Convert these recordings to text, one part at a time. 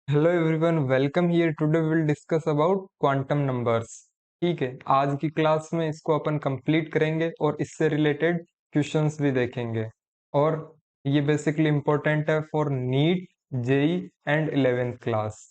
Hello everyone, welcome here. Today will discuss about quantum numbers. ठीक है, आज की क्लास में इसको अपन कंप्लीट करेंगे और इससे रिलेटेड क्वेश्चंस भी देखेंगे। और ये बेसिकली इम्पोर्टेंट है for NEET, JEE and 11th class.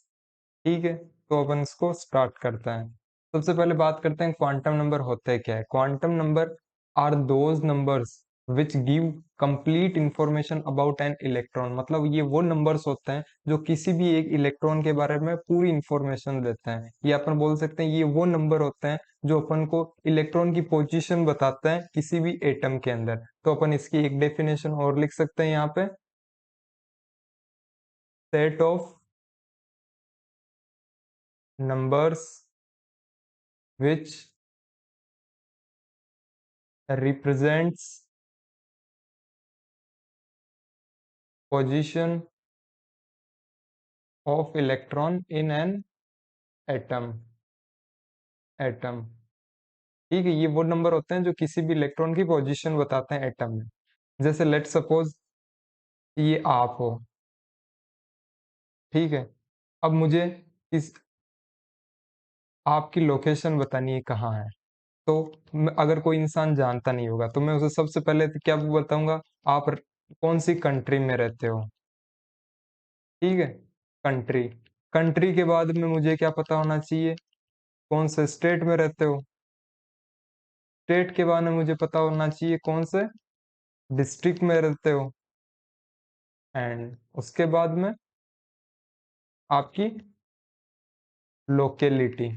ठीक है, तो अपन इसको स्टार्ट करते हैं। सबसे पहले बात करते हैं क्वांटम नंबर होते क्या है। Quantum number are those numbers which give complete information about an electron. मतलब ये वो नंबर्स होते हैं जो किसी भी एक इलेक्ट्रॉन के बारे में पूरी इंफॉर्मेशन देते हैं। ये अपन बोल सकते हैं ये वो नंबर होते हैं जो अपन को इलेक्ट्रॉन की पोजीशन बताते हैं किसी भी एटम के अंदर। तो अपन इसकी एक डेफिनेशन और लिख सकते हैं यहाँ पे, set of numbers which represents position of electron in an atom। ठीक है, ये वो नंबर होते हैं जो किसी भी इलेक्ट्रॉन की पोजीशन बताते हैं एटम में। जैसे लेट सपोज ये आप हो, ठीक है। अब मुझे इस आपकी लोकेशन बतानी है कहाँ है। तो अगर कोई इंसान जानता नहीं होगा तो मैं उसे सबसे पहले तो क्या बताऊंगा, आप कौन सी कंट्री में रहते हो। ठीक है, कंट्री। कंट्री के बाद में मुझे क्या पता होना चाहिए, कौन से स्टेट में रहते हो। स्टेट के बारे में मुझे पता होना चाहिए कौन से डिस्ट्रिक्ट में रहते हो। एंड उसके बाद में आपकी लोकेलिटी,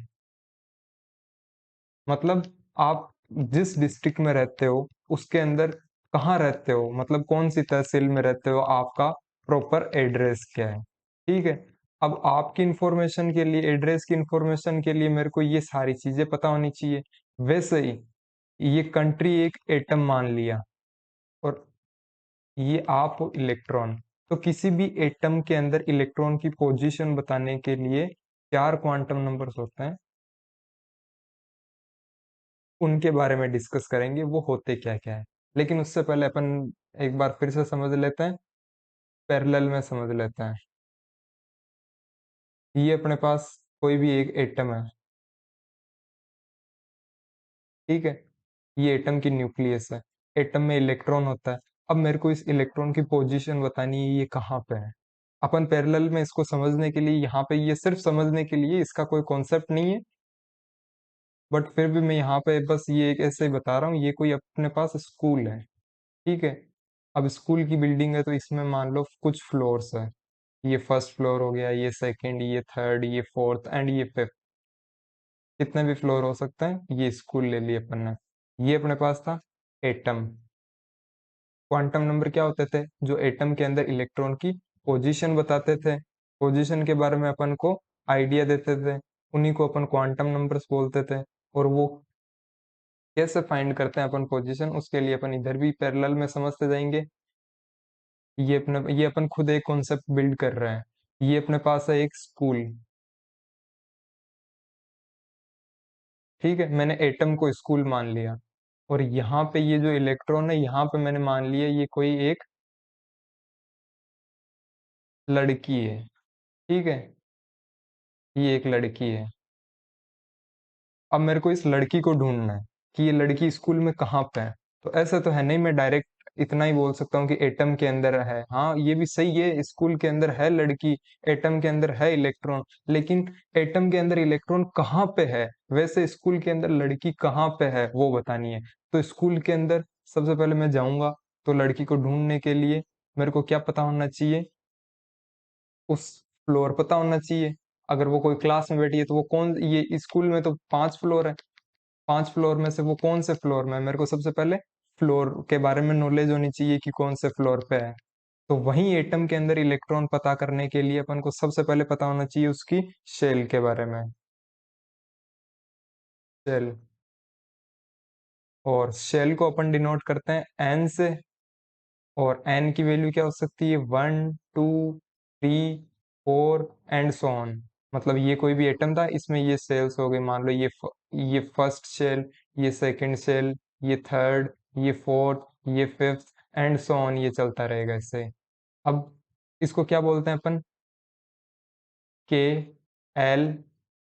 मतलब आप जिस डिस्ट्रिक्ट में रहते हो उसके अंदर कहाँ रहते हो, मतलब कौन सी तहसील में रहते हो, आपका प्रॉपर एड्रेस क्या है। ठीक है, अब आपकी इंफॉर्मेशन के लिए, एड्रेस की इंफॉर्मेशन के लिए मेरे को ये सारी चीजें पता होनी चाहिए। वैसे ही ये कंट्री एक एटम मान लिया और ये आप हो इलेक्ट्रॉन। तो किसी भी एटम के अंदर इलेक्ट्रॉन की पोजीशन बताने के लिए चार क्वांटम नंबर्स होते हैं, उनके बारे में डिस्कस करेंगे वो होते क्या क्या है। लेकिन उससे पहले अपन एक बार फिर से समझ लेते हैं, पैरेलल में समझ लेते हैं। ये अपने पास कोई भी एक एटम है, ठीक है। ये एटम की न्यूक्लियस है। एटम में इलेक्ट्रॉन होता है। अब मेरे को इस इलेक्ट्रॉन की पोजीशन बतानी है, ये कहाँ पे है। अपन पैरेलल में इसको समझने के लिए यहाँ पे, ये सिर्फ समझने के लिए, इसका कोई कॉन्सेप्ट नहीं है, बट फिर भी मैं यहाँ पे बस ये एक ऐसे ही बता रहा हूँ। ये कोई अपने पास स्कूल है, ठीक है। अब स्कूल की बिल्डिंग है तो इसमें मान लो कुछ फ्लोर्स है। ये फर्स्ट फ्लोर हो गया, ये सेकंड, ये थर्ड, ये फोर्थ एंड ये फिफ्थ। कितने भी फ्लोर हो सकते हैं, ये स्कूल ले लिए अपन ने। ये अपने पास था एटम। क्वांटम नंबर क्या होते थे, जो एटम के अंदर इलेक्ट्रॉन की पोजीशन बताते थे, पोजीशन के बारे में अपन को आइडिया देते थे, उन्हीं को अपन क्वांटम नंबर्स बोलते थे। और वो कैसे फाइंड करते हैं अपन पोजीशन, उसके लिए अपन इधर भी पैरेलल में समझते जाएंगे। ये अपन खुद एक कॉन्सेप्ट बिल्ड कर रहे हैं। ये अपने पास है एक स्कूल, ठीक है। मैंने एटम को स्कूल मान लिया और यहाँ पे ये जो इलेक्ट्रॉन है, यहाँ पे मैंने मान लिया ये कोई एक लड़की है, ठीक है। ये एक लड़की है। अब मेरे को इस लड़की को ढूंढना है कि ये लड़की स्कूल में कहाँ पे है। तो ऐसा तो है नहीं, मैं डायरेक्ट इतना ही बोल सकता हूँ कि एटम के अंदर है। हाँ, ये भी सही है, स्कूल के अंदर है लड़की, एटम के अंदर है इलेक्ट्रॉन। लेकिन एटम के अंदर इलेक्ट्रॉन कहाँ पे है, वैसे स्कूल के अंदर लड़की कहाँ पे है वो बतानी है। तो स्कूल के अंदर सबसे पहले मैं जाऊंगा, तो लड़की को ढूंढने के लिए मेरे को क्या पता होना चाहिए, उस फ्लोर पता होना चाहिए। अगर वो कोई क्लास में बैठी है तो वो कौन, ये स्कूल में तो 5 फ्लोर है, 5 फ्लोर में से वो कौन से फ्लोर में है, मेरे को सबसे पहले फ्लोर के बारे में नॉलेज होनी चाहिए कि कौन से फ्लोर पे है। तो वहीं एटम के अंदर इलेक्ट्रॉन पता करने के लिए अपन को सबसे पहले पता होना चाहिए उसकी शेल के बारे में। शेल, और शेल को अपन डिनोट करते हैं एन से। और एन की वैल्यू क्या हो सकती है, 1 2 3 4 एंड सो ऑन। मतलब ये कोई भी एटम था, इसमें ये सेल्स हो गए। मान लो ये फर्स्ट शेल, ये सेकंड शेल, ये थर्ड, ये फोर्थ, ये फिफ्थ एंड सो ऑन, ये चलता रहेगा इससे। अब इसको क्या बोलते हैं अपन, के, एल,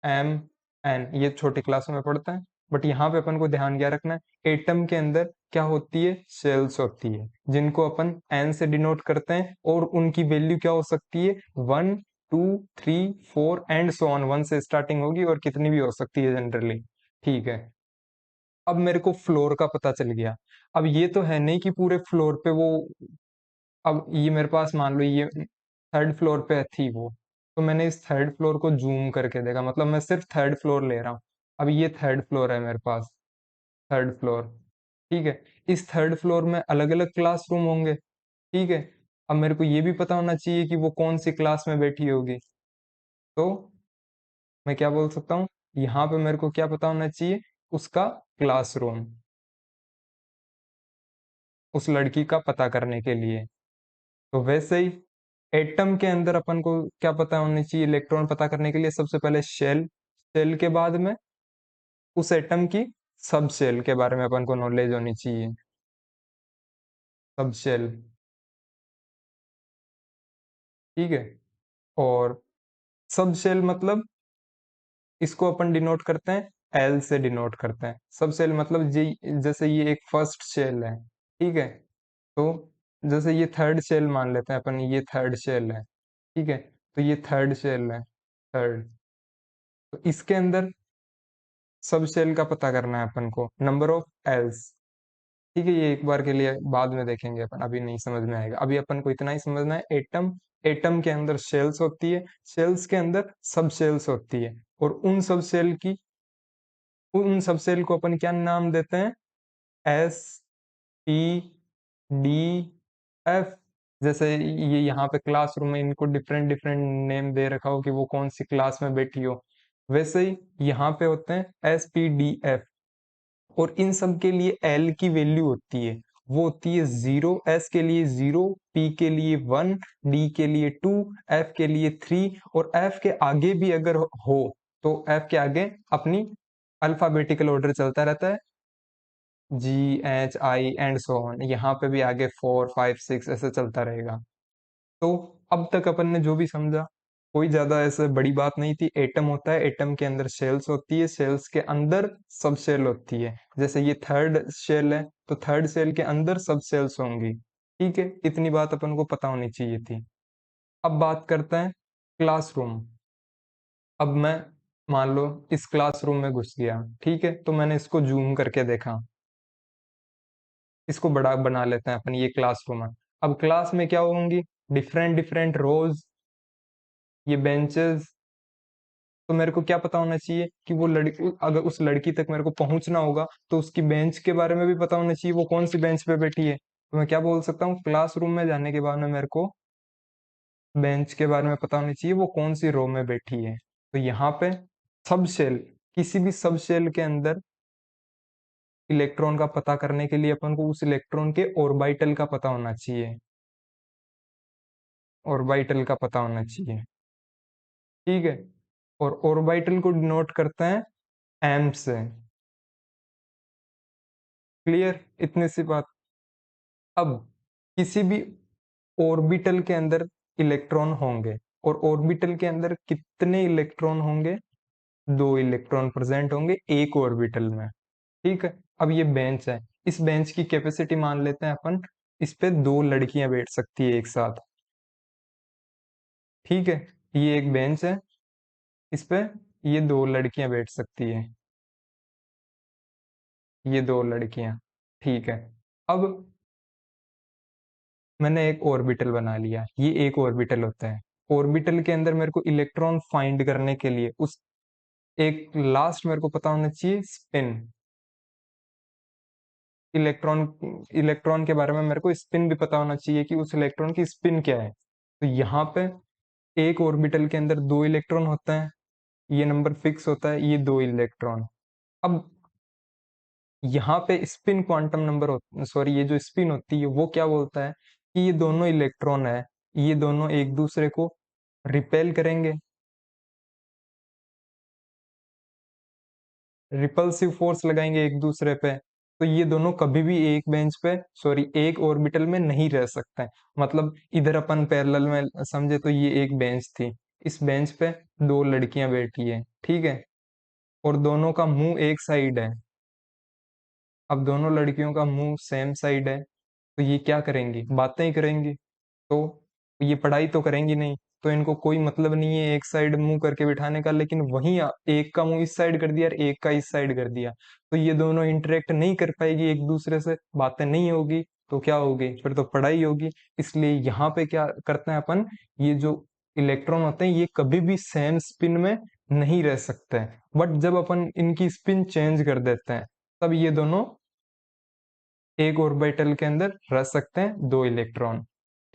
एम, एन, ये छोटी क्लासों में पढ़ते हैं। बट यहाँ पे अपन को ध्यान क्या रखना है, एटम के अंदर क्या होती है, शेल्स होती है, जिनको अपन एन से डिनोट करते हैं, और उनकी वैल्यू क्या हो सकती है, 1 2 3 4 एंड सो ऑन, 1 से स्टार्टिंग होगी और कितनी भी हो सकती है जनरली। ठीक है, अब मेरे को फ्लोर का पता चल गया। अब ये तो है नहीं कि पूरे फ्लोर पे वो, अब ये मेरे पास मान लो ये थर्ड फ्लोर पे थी वो, तो मैंने इस थर्ड फ्लोर को जूम करके देखा, मतलब मैं सिर्फ थर्ड फ्लोर ले रहा हूँ। अब ये थर्ड फ्लोर है मेरे पास, थर्ड फ्लोर। ठीक है, इस थर्ड फ्लोर में अलग अलग क्लासरूम होंगे। ठीक है, अब मेरे को ये भी पता होना चाहिए कि वो कौन सी क्लास में बैठी होगी। तो मैं क्या बोल सकता हूँ, यहाँ पे मेरे को क्या पता होना चाहिए, उसका क्लासरूम, उस लड़की का पता करने के लिए। तो वैसे ही एटम के अंदर अपन को क्या पता होनी चाहिए, इलेक्ट्रॉन पता करने के लिए सबसे पहले शेल, शेल के बाद में उस एटम की सब शेल के बारे में अपन को नॉलेज होनी चाहिए, सब शेल। ठीक है, और सब शेल मतलब इसको अपन डिनोट करते हैं, एल से डिनोट करते हैं। सब शेल मतलब जी, जैसे ये एक फर्स्ट शेल है। ठीक है, तो जैसे ये थर्ड शेल मान लेते हैं अपन, ये थर्ड शेल है। ठीक है, तो ये थर्ड शेल है, थर्ड। तो इसके अंदर सब शेल का पता करना है अपन को, नंबर ऑफ एल्स। ठीक है, ये एक बार के लिए बाद में देखेंगे अपन, अभी नहीं समझ में आएगा, अभी अपन को इतना ही समझना है, एटम, एटम के अंदर शेल्स होती है, शेल्स के अंदर सब शेल्स होती है, और उन सब सेल को अपन क्या नाम देते हैं, एस, पी, डी, एफ। जैसे ये यहाँ पे क्लासरूम में इनको डिफरेंट डिफरेंट नेम दे रखा हो कि वो कौन सी क्लास में बैठी हो, वैसे ही यहाँ पे होते हैं एस, पी, डी, एफ। और इन सब के लिए एल की वैल्यू होती है, वो होती है 0, एस के लिए 0, पी के लिए 1, डी के लिए 2, एफ के लिए 3, और एफ के आगे भी अगर हो तो एफ के आगे अपनी अल्फाबेटिकल ऑर्डर चलता रहता है, G, H, I and so on, यहाँ पे भी आगे 4 5 6 ऐसे चलता रहेगा। तो अब तक अपन ने जो भी समझा, कोई ज्यादा ऐसे बड़ी बात नहीं थी। एटम होता है, एटम के अंदर शेल्स होती है, शेल्स के अंदर सब शेल होती है। जैसे ये थर्ड शेल है, तो थर्ड शेल के अंदर सब शेल्स होंगी। ठीक है, इतनी बात अपन को पता होनी चाहिए थी। अब बात करते हैं क्लासरूम। अब मैं मान लो इस क्लासरूम में घुस गया, ठीक है, तो मैंने इसको जूम करके देखा, इसको बड़ा बना लेते हैं अपन, ये क्लासरूम है। अब क्लास में क्या होंगी, डिफरेंट डिफरेंट रोज, ये बेंचेस। तो मेरे को क्या पता होना चाहिए कि वो लड़की, अगर उस लड़की तक मेरे को पहुंचना होगा तो उसकी बेंच के बारे में भी पता होना चाहिए, वो कौन सी बेंच पे बैठी है। तो मैं क्या बोल सकता हूँ, क्लासरूम में जाने के बाद में मेरे को बेंच के बारे में पता होना चाहिए, वो कौन सी रो में बैठी है। तो यहाँ पे सब शेल, किसी भी सब शेल के अंदर इलेक्ट्रॉन का पता करने के लिए अपन को उस इलेक्ट्रॉन के ऑर्बिटल का पता होना चाहिए, ऑर्बिटल का पता होना चाहिए। ठीक है, और ऑर्बिटल को डिनोट करते हैं एम से। क्लियर, इतनी सी बात। अब किसी भी ऑर्बिटल के अंदर इलेक्ट्रॉन होंगे, और ऑर्बिटल के अंदर कितने इलेक्ट्रॉन होंगे, 2 इलेक्ट्रॉन प्रेजेंट होंगे एक ऑर्बिटल में। ठीक है, अब ये बेंच है, इस बेंच की कैपेसिटी मान लेते हैं अपन, इस पे 2 लड़कियां बैठ सकती है एक साथ। ठीक है, ये एक बेंच है, इस पे ये 2 लड़कियां बैठ सकती है, ये 2 लड़कियां। ठीक है, अब मैंने एक ऑर्बिटल बना लिया, ये एक ऑर्बिटल होता है। ऑर्बिटल के अंदर मेरे को इलेक्ट्रॉन फाइंड करने के लिए उस एक लास्ट मेरे को पता होना चाहिए स्पिन, इलेक्ट्रॉन, इलेक्ट्रॉन के बारे में मेरे को स्पिन भी पता होना चाहिए कि उस इलेक्ट्रॉन की स्पिन क्या है। तो यहाँ पे एक ऑर्बिटल के अंदर 2 इलेक्ट्रॉन होते हैं, ये नंबर फिक्स होता है, ये 2 इलेक्ट्रॉन। अब यहाँ पे स्पिन क्वांटम नंबर, सॉरी, ये जो स्पिन होती है वो क्या बोलता है कि ये दोनों इलेक्ट्रॉन है, ये दोनों एक दूसरे को रिपेल करेंगे, रिपल्सिव फोर्स लगाएंगे एक दूसरे पे। तो ये दोनों कभी भी एक बेंच पे, सॉरी, एक ऑर्बिटल में नहीं रह सकते हैं। मतलब इधर अपन पैरेलल में समझे तो ये एक बेंच थी, इस बेंच पे दो लड़कियां बैठी है, ठीक है, और दोनों का मुंह एक साइड है। अब दोनों लड़कियों का मुंह सेम साइड है, तो ये क्या करेंगी? बातें ही करेंगी। तो ये पढ़ाई तो करेंगी नहीं, तो इनको कोई मतलब नहीं है एक साइड मुंह करके बिठाने का। लेकिन वहीं एक का मुंह इस साइड कर दिया और एक का इस साइड कर दिया, तो ये दोनों इंटरेक्ट नहीं कर पाएगी एक दूसरे से, बातें नहीं होगी, तो क्या होगी? फिर तो पढ़ाई होगी। इसलिए यहाँ पे क्या करते हैं अपन, ये जो इलेक्ट्रॉन होते हैं ये कभी भी सेम स्पिन में नहीं रह सकते हैं, बट जब अपन इनकी स्पिन चेंज कर देते हैं तब ये दोनों एक ऑर्बिटल के अंदर रह सकते हैं, दो इलेक्ट्रॉन।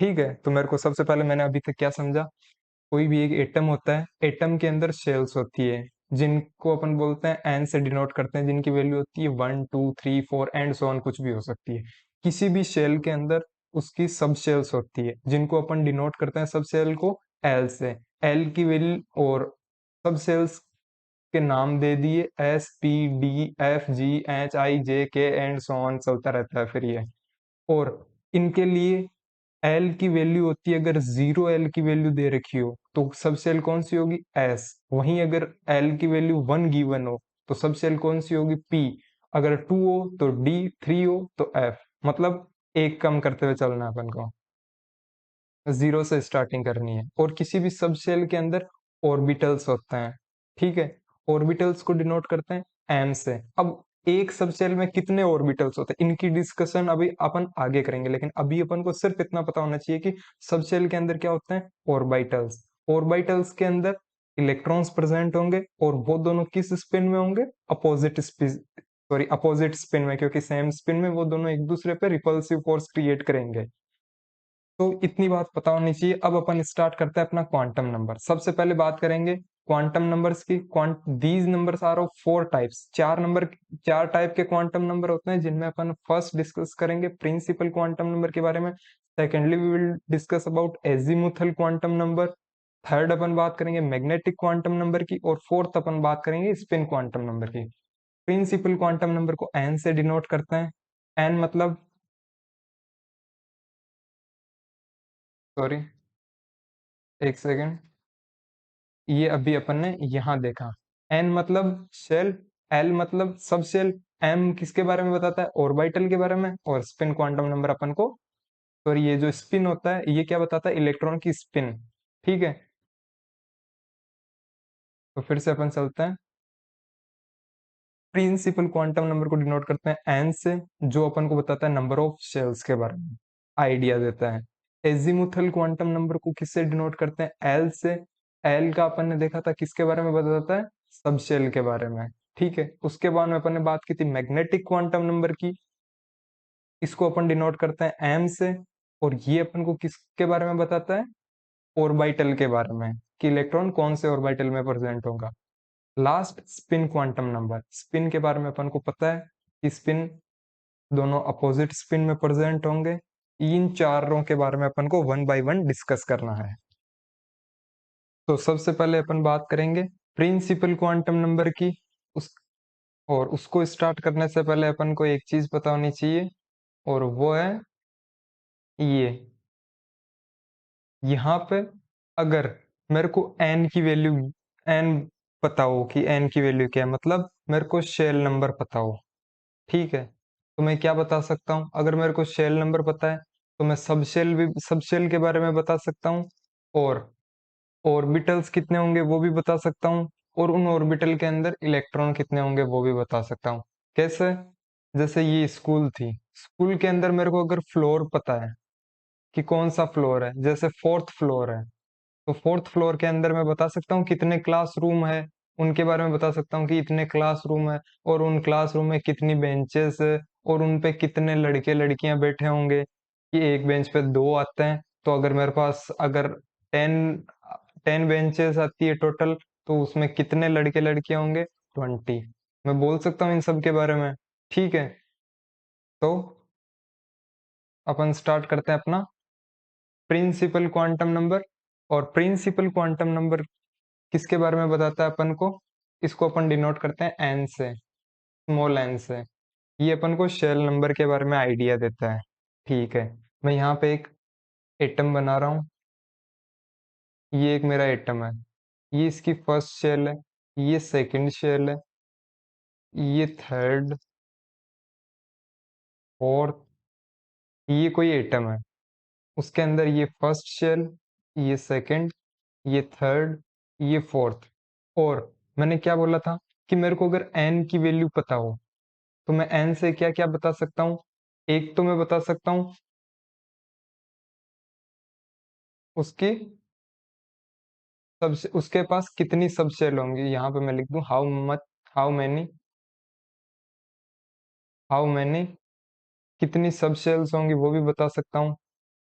ठीक है, तो मेरे को सबसे पहले, मैंने अभी तक क्या समझा, कोई भी एक एटम होता है, एटम के अंदर शेल्स होती है जिनको अपन बोलते हैं एन से डिनोट करते हैं, जिनकी वैल्यू होती है 1 2 3 4 एंड सो ऑन, कुछ भी हो सकती है। किसी भी शेल के अंदर उसकी सब शेल्स होती है जिनको अपन डिनोट करते हैं सब शेल को एल से। एल की वैल्यू और सब शेल्स के नाम दे दिए, S P D F G H I J K and so on, चलता रहता है फिर ये। और इनके लिए एल की वैल्यू होती है, अगर 0 एल की वैल्यू दे रखी हो तो सब सेल कौन सी होगी? एस। वहीं अगर एल की वैल्यू 1 गिवन हो तो सब सेल कौन सी होगी? पी। अगर 2 हो तो डी, 3 हो तो एफ। मतलब एक कम करते हुए चलना है अपन को, 0 से स्टार्टिंग करनी है। और किसी भी सब शेल के अंदर ऑर्बिटल्स होते हैं, ठीक है, ऑर्बिटल्स को डिनोट करते हैं एम से। अब एक सब शेल में कितने ऑर्बिटल्स होते हैं इनकी डिस्कशन अभी अपन आगे करेंगे, लेकिन अभी अपन को सिर्फ इतना पता होना चाहिए कि सब शेल के अंदर क्या होते हैं? ऑर्बिटल्स। ऑर्बिटल्स के अंदर इलेक्ट्रॉन्स प्रेजेंट होंगे और वो दोनों किस स्पिन में होंगे? अपोजिट स्पिन में, क्योंकि सेम स्पिन में वो दोनों एक दूसरे पे रिपल्सिव फोर्स क्रिएट करेंगे। तो इतनी बात पता होनी चाहिए। अब अपन स्टार्ट करते हैं अपना क्वांटम नंबर। सबसे पहले बात करेंगे क्वांटम नंबर्स की। These numbers are of 4 types. चार टाइप के क्वांटम नंबर होते हैं, जिनमें अपन फर्स्ट डिस्कस करेंगे प्रिंसिपल क्वांटम नंबर के बारे में। Secondly we will discuss about azimuthal quantum number. Third अपन बात करेंगे मैग्नेटिक क्वांटम नंबर की, और फोर्थ अपन बात करेंगे स्पिन क्वांटम नंबर की। प्रिंसिपल क्वांटम नंबर को एन से डिनोट करते हैं। एन मतलब, सॉरी, एक सेकेंड, ये अभी अपन ने यहाँ देखा। एन मतलब शेल, एल मतलब सब शेल, एम किसके बारे में बताता है? ऑर्बिटल के बारे में। और स्पिन क्वांटम नंबर अपन को, और ये जो स्पिन होता है ये क्या बताता है? इलेक्ट्रॉन की स्पिन। ठीक है, तो फिर से अपन चलते हैं। प्रिंसिपल क्वांटम नंबर को डिनोट करते हैं एन से, जो अपन को बताता है नंबर ऑफ शेल्स के बारे में, आइडिया देता है। एजीमुथल क्वांटम नंबर को किससे डिनोट करते हैं? एल से। एल का अपन ने देखा था किसके बारे में बताता है? सब शेल के बारे में। ठीक है, उसके बाद में अपन ने बात की थी मैग्नेटिक क्वांटम नंबर की। इसको अपन डिनोट करते हैं एम से, और ये अपन को किसके बारे में बताता है? ऑर्बिटल के बारे में, कि इलेक्ट्रॉन कौन से ऑर्बिटल में प्रेजेंट होगा। Last spin quantum number. Spin के बारे में अपन को पता है कि स्पिन दोनों अपोजिट स्पिन में प्रेजेंट होंगे। इन चारों के बारे में अपन को वन बाय वन डिस्कस करना है। तो सबसे पहले अपन बात करेंगे प्रिंसिपल क्वांटम नंबर की। उस और उसको स्टार्ट करने से पहले अपन को एक चीज पता होनी चाहिए, और वो है ये, यहाँ पे अगर मेरे को एन की वैल्यू, एन पता हो कि एन की वैल्यू क्या है, मतलब मेरे को शेल नंबर पता हो, ठीक है, तो मैं क्या बता सकता हूँ? अगर मेरे को शेल नंबर पता है तो मैं सब शेल के बारे में बता सकता हूँ, और ऑर्बिटल्स कितने होंगे वो भी बता सकता हूँ, और उन ऑर्बिटल के अंदर इलेक्ट्रॉन कितने होंगे वो भी बता सकता हूँ। कैसे? जैसे ये स्कूल थी, स्कूल के अंदर मेरे को अगर फ्लोर पता है कि कौन सा फ्लोर है, जैसे फोर्थ फ्लोर है, तो फोर्थ फ्लोर के अंदर मैं बता सकता हूँ कितने क्लासरूम है, उनके बारे में बता सकता हूँ कि इतने क्लासरूम है, और उन क्लासरूम में कितनी बेंचेस है, और उन पे कितने लड़के लड़कियां बैठे होंगे, कि एक बेंच पे दो आते हैं, तो अगर मेरे पास अगर टेन टेन बेंचेस आती है टोटल, तो उसमें कितने लड़के लड़कियां होंगे? 20। मैं बोल सकता हूँ इन सब के बारे में। ठीक है, तो अपन स्टार्ट करते हैं अपना प्रिंसिपल क्वांटम नंबर। और प्रिंसिपल क्वांटम नंबर किसके बारे में बताता है अपन को? इसको अपन डिनोट करते हैं एन से, स्मॉल एन से। ये अपन को शेल नंबर के बारे में आइडिया देता है। ठीक है, मैं यहाँ पे एक एटम बना रहा हूँ, ये एक मेरा एटम है, ये इसकी फर्स्ट शेल है, ये सेकंड शेल है, ये थर्ड, फोर्थ, ये कोई एटम है, उसके अंदर ये फर्स्ट शेल, ये सेकंड, ये थर्ड, ये फोर्थ। और मैंने क्या बोला था कि मेरे को अगर एन की वैल्यू पता हो तो मैं एन से क्या क्या बता सकता हूँ। एक तो मैं बता सकता हूँ उसकी सबसे, उसके पास कितनी सब शेल होंगी, यहाँ पे मैं लिख दूं how much, how many, how many, कितनी सब शेल्स होंगी वो भी बता सकता हूँ।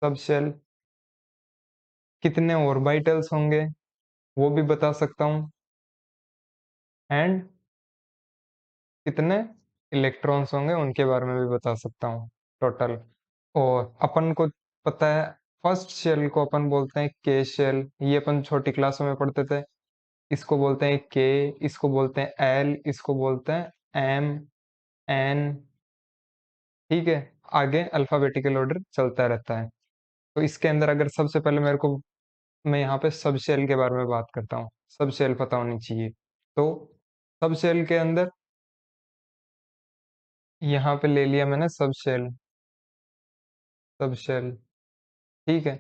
सब शेल, कितने ऑर्बिटल्स होंगे वो भी बता सकता हूँ। एंड कितने इलेक्ट्रॉन्स होंगे उनके बारे में भी बता सकता हूँ टोटल। और अपन को पता है फर्स्ट शेल को अपन बोलते हैं के शेल, ये अपन छोटी क्लासों में पढ़ते थे। इसको बोलते हैं के, इसको बोलते हैं एल, इसको बोलते हैं एम, एन। ठीक है, आगे अल्फाबेटिकल ऑर्डर चलता रहता है। तो इसके अंदर अगर सबसे पहले मेरे को, मैं यहाँ पे सब शेल के बारे में बात करता हूँ, सब शेल पता होनी चाहिए। तो सब शेल के अंदर यहाँ पे ले लिया मैंने सब शेल, सब शेल। ठीक है,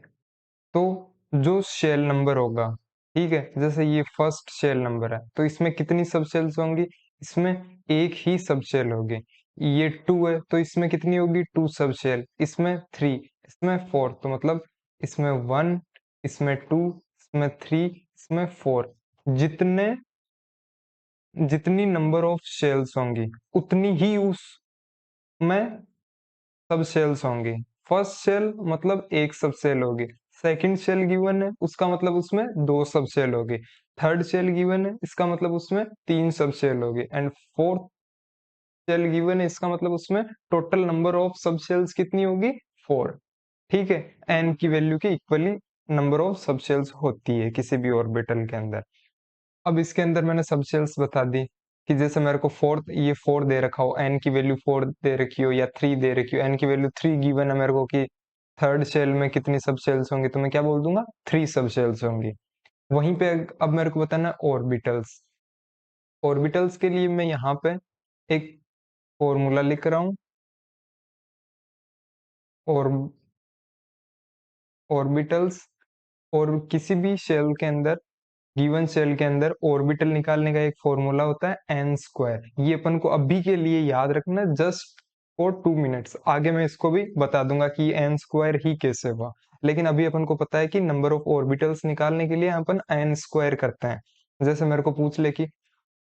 तो जो शेल नंबर होगा, ठीक है, जैसे ये फर्स्ट शेल नंबर है तो इसमें कितनी सब शेल्स होंगी, इसमें एक ही सब शेल होगी। ये टू है तो इसमें कितनी होगी, टू सब शेल, इसमें थ्री, इसमें फोर, तो मतलब इसमें वन, इसमें टू, इसमें थ्री, इसमें फोर। जितने, जितनी नंबर ऑफ शेल्स होंगी उतनी ही उसमें सब सेल्स होंगे। फर्स्ट सेल मतलब एक सब सेल होगी, सेकंड सेल गिवन है उसका मतलब उसमें दो सब सेल होगी, थर्ड सेल गिवन है इसका मतलब उसमें तीन सब सेल होगी, एंड फोर्थ सेल गिवन है इसका मतलब उसमें टोटल नंबर ऑफ सब सेल्स कितनी होगी, फोर। ठीक है, एन की वैल्यू के इक्वली नंबर ऑफ सब सेल्स होती है किसी भी ऑर्बिटल के अंदर। अब इसके अंदर मैंने सब शेल्स बता दी कि जैसे मेरे को फोर्थ, ये फोर दे रखा हो, एन की वैल्यू फोर दे रखी हो या थ्री दे रखी हो, एन की वैल्यू थ्री गिवन है मेरे को कि थर्ड शेल में कितनी सब शेल्स होंगी, तो मैं क्या बोल दूंगा, थ्री सब शेल्स होंगी। वहीं पे अब मेरे को बताना ऑर्बिटल्स। ऑर्बिटल्स के लिए मैं यहाँ पे एक फॉर्मूला लिख रहा हूँ। और ऑर्बिटल्स, और किसी भी शेल के अंदर, गिवन सेल के अंदर ऑर्बिटल निकालने का एक फॉर्मूला होता है एन स्क्वायर। ये अपन को अभी के लिए याद रखना, जस्ट फॉर 2 मिनट्स। आगे मैं इसको भी बता दूंगा कि एन स्क्वायर ही कैसे हुआ, लेकिन अभी अपन को पता है कि नंबर ऑफ ऑर्बिटल्स निकालने के लिए अपन एन स्क्वायर करते हैं। जैसे मेरे को पूछ ले कि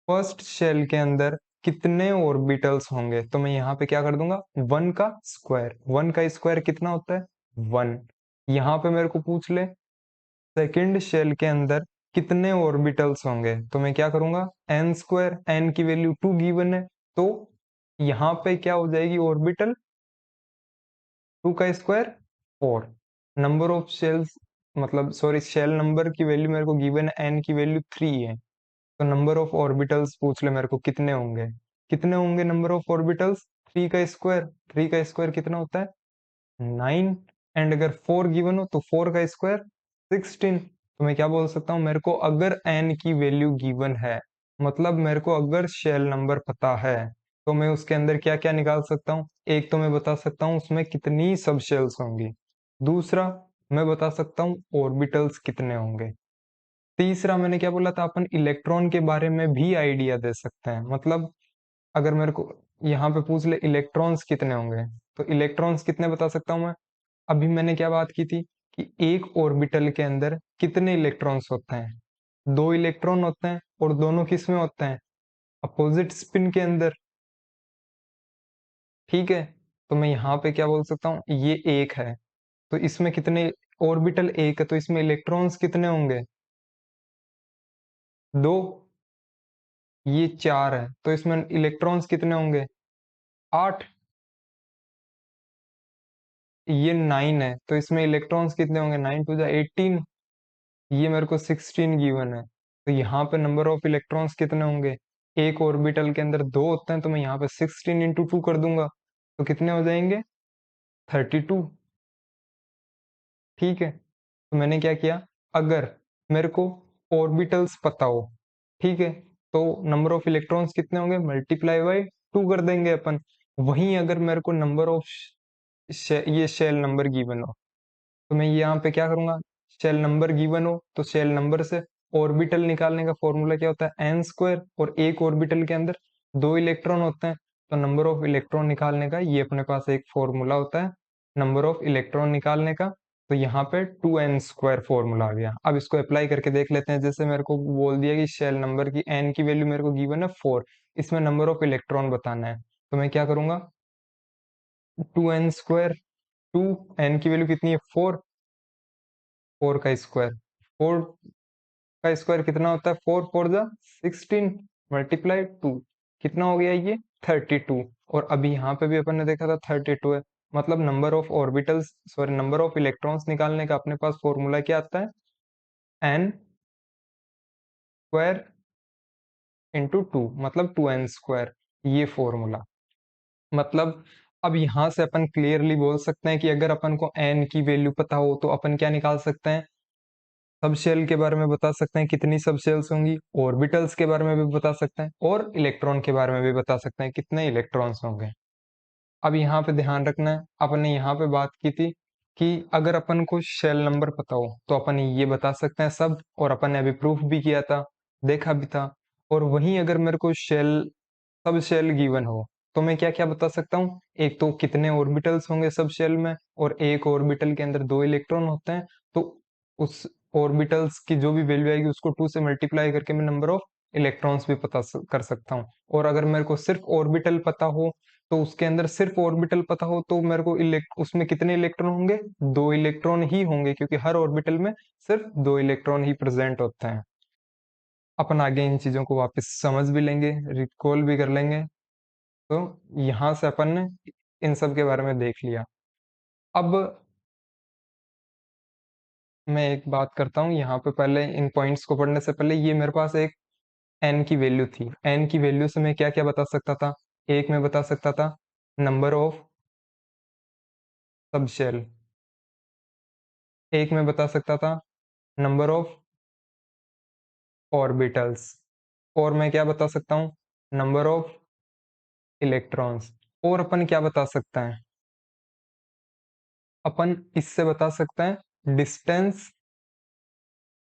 फर्स्ट शेल के अंदर कितने ऑर्बिटल्स होंगे, तो मैं यहाँ पे क्या कर दूंगा, वन का स्क्वायर। वन का स्क्वायर कितना होता है, वन। यहाँ पे मेरे को पूछ ले सेकंड शेल के अंदर कितने ऑर्बिटल्स होंगे, तो मैं क्या करूंगा, एन स्क्वायर, एन की वैल्यू टू गिवन है, तो यहाँ पे क्या हो जाएगी ऑर्बिटल, टू का square four. Number of shells, मतलब सॉरी शेल नंबर की वैल्यू मेरे को गिवन है, एन की वैल्यू थ्री है, तो नंबर ऑफ ऑर्बिटल्स पूछ ले मेरे को कितने होंगे, कितने होंगे नंबर ऑफ ऑर्बिटल्स, थ्री का स्क्वायर, थ्री का स्क्वायर कितना होता है, नाइन। एंड अगर फोर गिवन हो तो फोर का स्क्वायर 16। तो मैं क्या बोल सकता हूँ, मेरे को अगर एन की वैल्यू गिवन है, मतलब मेरे को अगर शेल नंबर पता है, तो मैं उसके अंदर क्या क्या निकाल सकता हूँ। एक तो मैं बता सकता हूँ उसमें कितनी सब शेल्स होंगी, दूसरा मैं बता सकता हूँ ऑर्बिटल्स कितने होंगे, तीसरा मैंने क्या बोला था, अपन इलेक्ट्रॉन के बारे में भी आइडिया दे सकते हैं। मतलब अगर मेरे को यहाँ पे पूछ ले इलेक्ट्रॉन्स कितने होंगे, तो इलेक्ट्रॉन्स कितने बता सकता हूँ मैं। अभी मैंने क्या बात की थी कि एक ऑर्बिटल के अंदर कितने इलेक्ट्रॉन्स होते हैं, दो इलेक्ट्रॉन होते हैं, और दोनों किस में होते हैं, अपोजिट स्पिन के अंदर। ठीक है, तो मैं यहाँ पे क्या बोल सकता हूँ, ये एक है तो इसमें कितने, ऑर्बिटल एक है तो इसमें इलेक्ट्रॉन्स कितने होंगे, दो। ये चार है तो इसमें इलेक्ट्रॉन्स कितने होंगे, आठ। ये नाइन है तो इसमें इलेक्ट्रॉन्स कितने होंगे, नाइन टू जा 18। ये मेरे को 16 गिवन है, तो यहाँ पे नंबर ऑफ इलेक्ट्रॉन्स कितने होंगे, एक ऑर्बिटल के अंदर दो होते हैं तो मैं यहाँ पे 16 इंटू टू कर दूंगा, तो कितने हो जाएंगे, 32। ठीक है, तो मैंने क्या किया, अगर मेरे को ऑर्बिटल्स पता हो, ठीक है, तो नंबर ऑफ इलेक्ट्रॉन्स कितने होंगे, मल्टीप्लाई बाई 2 कर देंगे अपन। वहीं अगर मेरे को नंबर ऑफ ये शेल नंबर गिवन हो, तो मैं यहाँ पे क्या करूंगा, शेल नंबर गिवन हो तो शेल नंबर से ऑर्बिटल निकालने का फॉर्मूला क्या होता है, एन स्क्वायर, और एक ऑर्बिटल के अंदर 2 इलेक्ट्रॉन होते हैं, तो नंबर ऑफ इलेक्ट्रॉन निकालने का ये अपने पास एक फॉर्मूला होता है नंबर ऑफ इलेक्ट्रॉन निकालने का। तो यहाँ पे 2n² फॉर्मूला आ गया। अब इसको अप्लाई करके देख लेते हैं। जैसे मेरे को बोल दिया कि शेल नंबर की एन की वैल्यू मेरे को गिवन है 4, इसमें नंबर ऑफ इलेक्ट्रॉन बताना है, तो मैं क्या करूंगा, 2n², 2n की वैल्यू कितनी है 4, 4 का स्क्वायर, 4 का स्क्वायर कितना होता है, 4 4 जा 16 मल्टीप्लाई 2, कितना हो गया ये 32। और अभी यहाँ पे भी अपन ने देखा था 32 है, मतलब number of orbitals, sorry number of electrons निकालने का अपने पास फॉर्मूला क्या आता है, एन स्क्वायर इंटू 2, मतलब 2n², ये फॉर्मूला। मतलब अब यहाँ से अपन क्लियरली बोल सकते हैं कि अगर अपन को एन की वैल्यू पता हो तो अपन क्या निकाल सकते हैं, सब शेल के बारे में बता सकते हैं कितनी सब शेल्स होंगी, ऑर्बिटल्स के बारे में भी बता सकते हैं, और इलेक्ट्रॉन के बारे में भी बता सकते हैं कितने इलेक्ट्रॉन्स होंगे। अब यहाँ पे ध्यान रखना है, अपन ने यहाँ पे बात की थी कि अगर अपन को शेल नंबर पता हो तो अपन ये बता सकते हैं सब, और अपन ने अभी प्रूफ भी किया था, देखा भी था। और वहीं अगर मेरे को सब शेल गिवन हो तो मैं क्या क्या बता सकता हूँ, एक तो कितने ऑर्बिटल्स होंगे सब शेल में, और एक ऑर्बिटल के अंदर 2 इलेक्ट्रॉन होते हैं, तो उस ऑर्बिटल्स की जो भी वैल्यू आएगी उसको 2 से मल्टीप्लाई करके मैं नंबर ऑफ इलेक्ट्रॉन्स भी कर सकता हूँ। और अगर मेरे को सिर्फ ऑर्बिटल पता हो, तो उसके अंदर सिर्फ ऑर्बिटल पता हो तो मेरे को उसमें कितने इलेक्ट्रॉन होंगे, 2 इलेक्ट्रॉन ही होंगे, क्योंकि हर ऑर्बिटल में सिर्फ 2 इलेक्ट्रॉन ही प्रेजेंट होते हैं। अपन आगे इन चीजों को वापस समझ भी लेंगे, रिकॉल भी कर लेंगे। तो यहाँ से अपन ने इन सब के बारे में देख लिया। अब मैं एक बात करता हूँ यहाँ पे, पहले इन पॉइंट्स को पढ़ने से पहले, ये मेरे पास एक एन की वैल्यू थी, एन की वैल्यू से मैं क्या क्या बता सकता था, एक मैं बता सकता था नंबर ऑफ सब शेल, एक मैं बता सकता था नंबर ऑफ ऑर्बिटल्स, और मैं क्या बता सकता हूँ, नंबर ऑफ इलेक्ट्रॉन्स। और अपन क्या बता सकते हैं, अपन इससे बता सकते हैं distance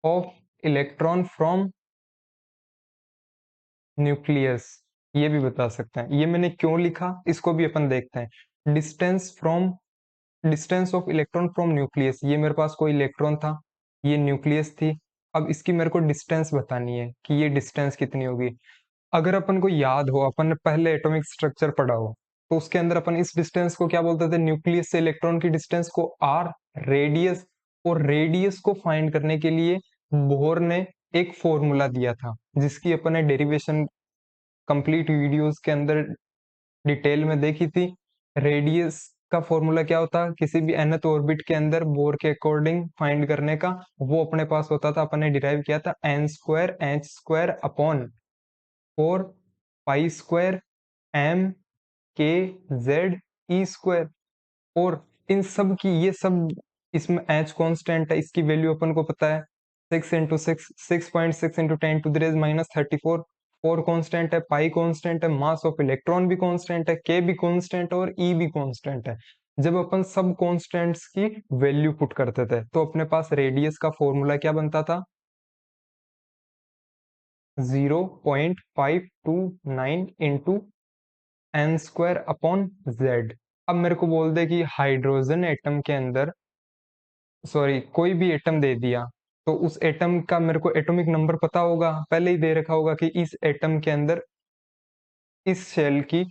of electron from nucleus, ये भी बता सकते हैं। ये मैंने क्यों लिखा इसको भी अपन देखते हैं। Distance of electron from nucleus, ये मेरे पास कोई इलेक्ट्रॉन था, ये न्यूक्लियस थी, अब इसकी मेरे को डिस्टेंस बतानी है कि ये डिस्टेंस कितनी होगी। अगर अपन को याद हो, अपन ने पहले एटॉमिक स्ट्रक्चर पढ़ा हो, तो उसके अंदर अपन इस डिस्टेंस को क्या बोलते थे, न्यूक्लियस से इलेक्ट्रॉन की डिस्टेंस को आर, रेडियस। और रेडियस को फाइंड करने के लिए बोर ने एक फॉर्मूला दिया था, जिसकी अपन ने डेरिवेशन कंप्लीट वीडियोस के अंदर डिटेल में देखी थी। रेडियस का फॉर्मूला क्या होता है, किसी भी nth ऑर्बिट के अंदर बोर के अकॉर्डिंग फाइंड करने का, वो अपने पास होता था, अपन ने डिराइव किया था n² upon 4 π² m k z e²। और इन सब की ये सब, इसमें h कांस्टेंट है, इसकी वैल्यू अपन को पता है 6 × 6, 6.6 × 10⁻34। 4 कांस्टेंट है, पाई कांस्टेंट है, मास ऑफ इलेक्ट्रॉन भी कांस्टेंट है, k भी कांस्टेंट है, और e भी कांस्टेंट है। जब अपन सब कांस्टेंट्स की वैल्यू पुट करते थे तो अपने पास रेडियस का फॉर्मूला क्या बनता था, 0.529 इंटू n² अपॉन z। अब मेरे को बोल दे कि हाइड्रोजन एटम के अंदर, सॉरी कोई भी एटम दे दिया, तो उस एटम का मेरे को एटॉमिक नंबर पता होगा, पहले ही दे रखा होगा कि इस एटम के अंदर इस शेल की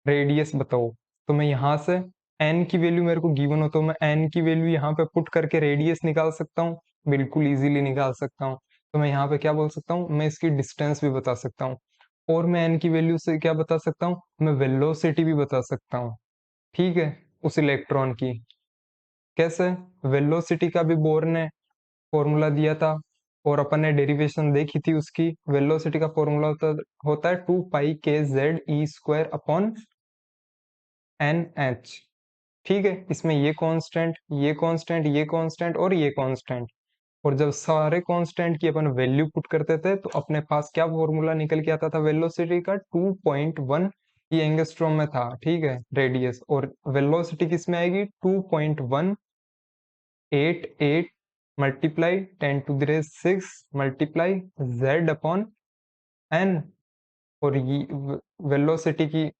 रेडियस बताओ। तो मैं यहाँ से n की वैल्यू मेरे को गिवन हो तो मैं n की वैल्यू यहाँ पे पुट करके रेडियस निकाल सकता हूँ, बिल्कुल इजीली निकाल सकता हूँ। तो मैं यहाँ पे क्या बोल सकता हूँ, मैं इसकी डिस्टेंस भी बता सकता हूँ, और मैं n की वैल्यू से क्या बता सकता हूँ, मैं वेलोसिटी भी बता सकता हूँ, ठीक है, उस इलेक्ट्रॉन की। कैसे, वेलोसिटी का भी बोर ने फॉर्मूला दिया था, और अपन ने डेरिवेशन देखी थी उसकी। वेलोसिटी का फॉर्मूला होता है 2 π k z e² upon NH, ठीक है। इसमें ये कांस्टेंट, ये कांस्टेंट, ये कांस्टेंट और ये कांस्टेंट, और जब सारे कांस्टेंट की अपन वैल्यू पुट करते थे तो अपने पास क्या फॉर्मूला निकल के आता था वेलोसिटी का, 2.1 ये एंगस्ट्रॉम में था, ठीक है, रेडियस। और वेलोसिटी किस में आएगी, 2.188 multiply 10⁻⁶ multiply z upon n। और ये वेलोसिटी की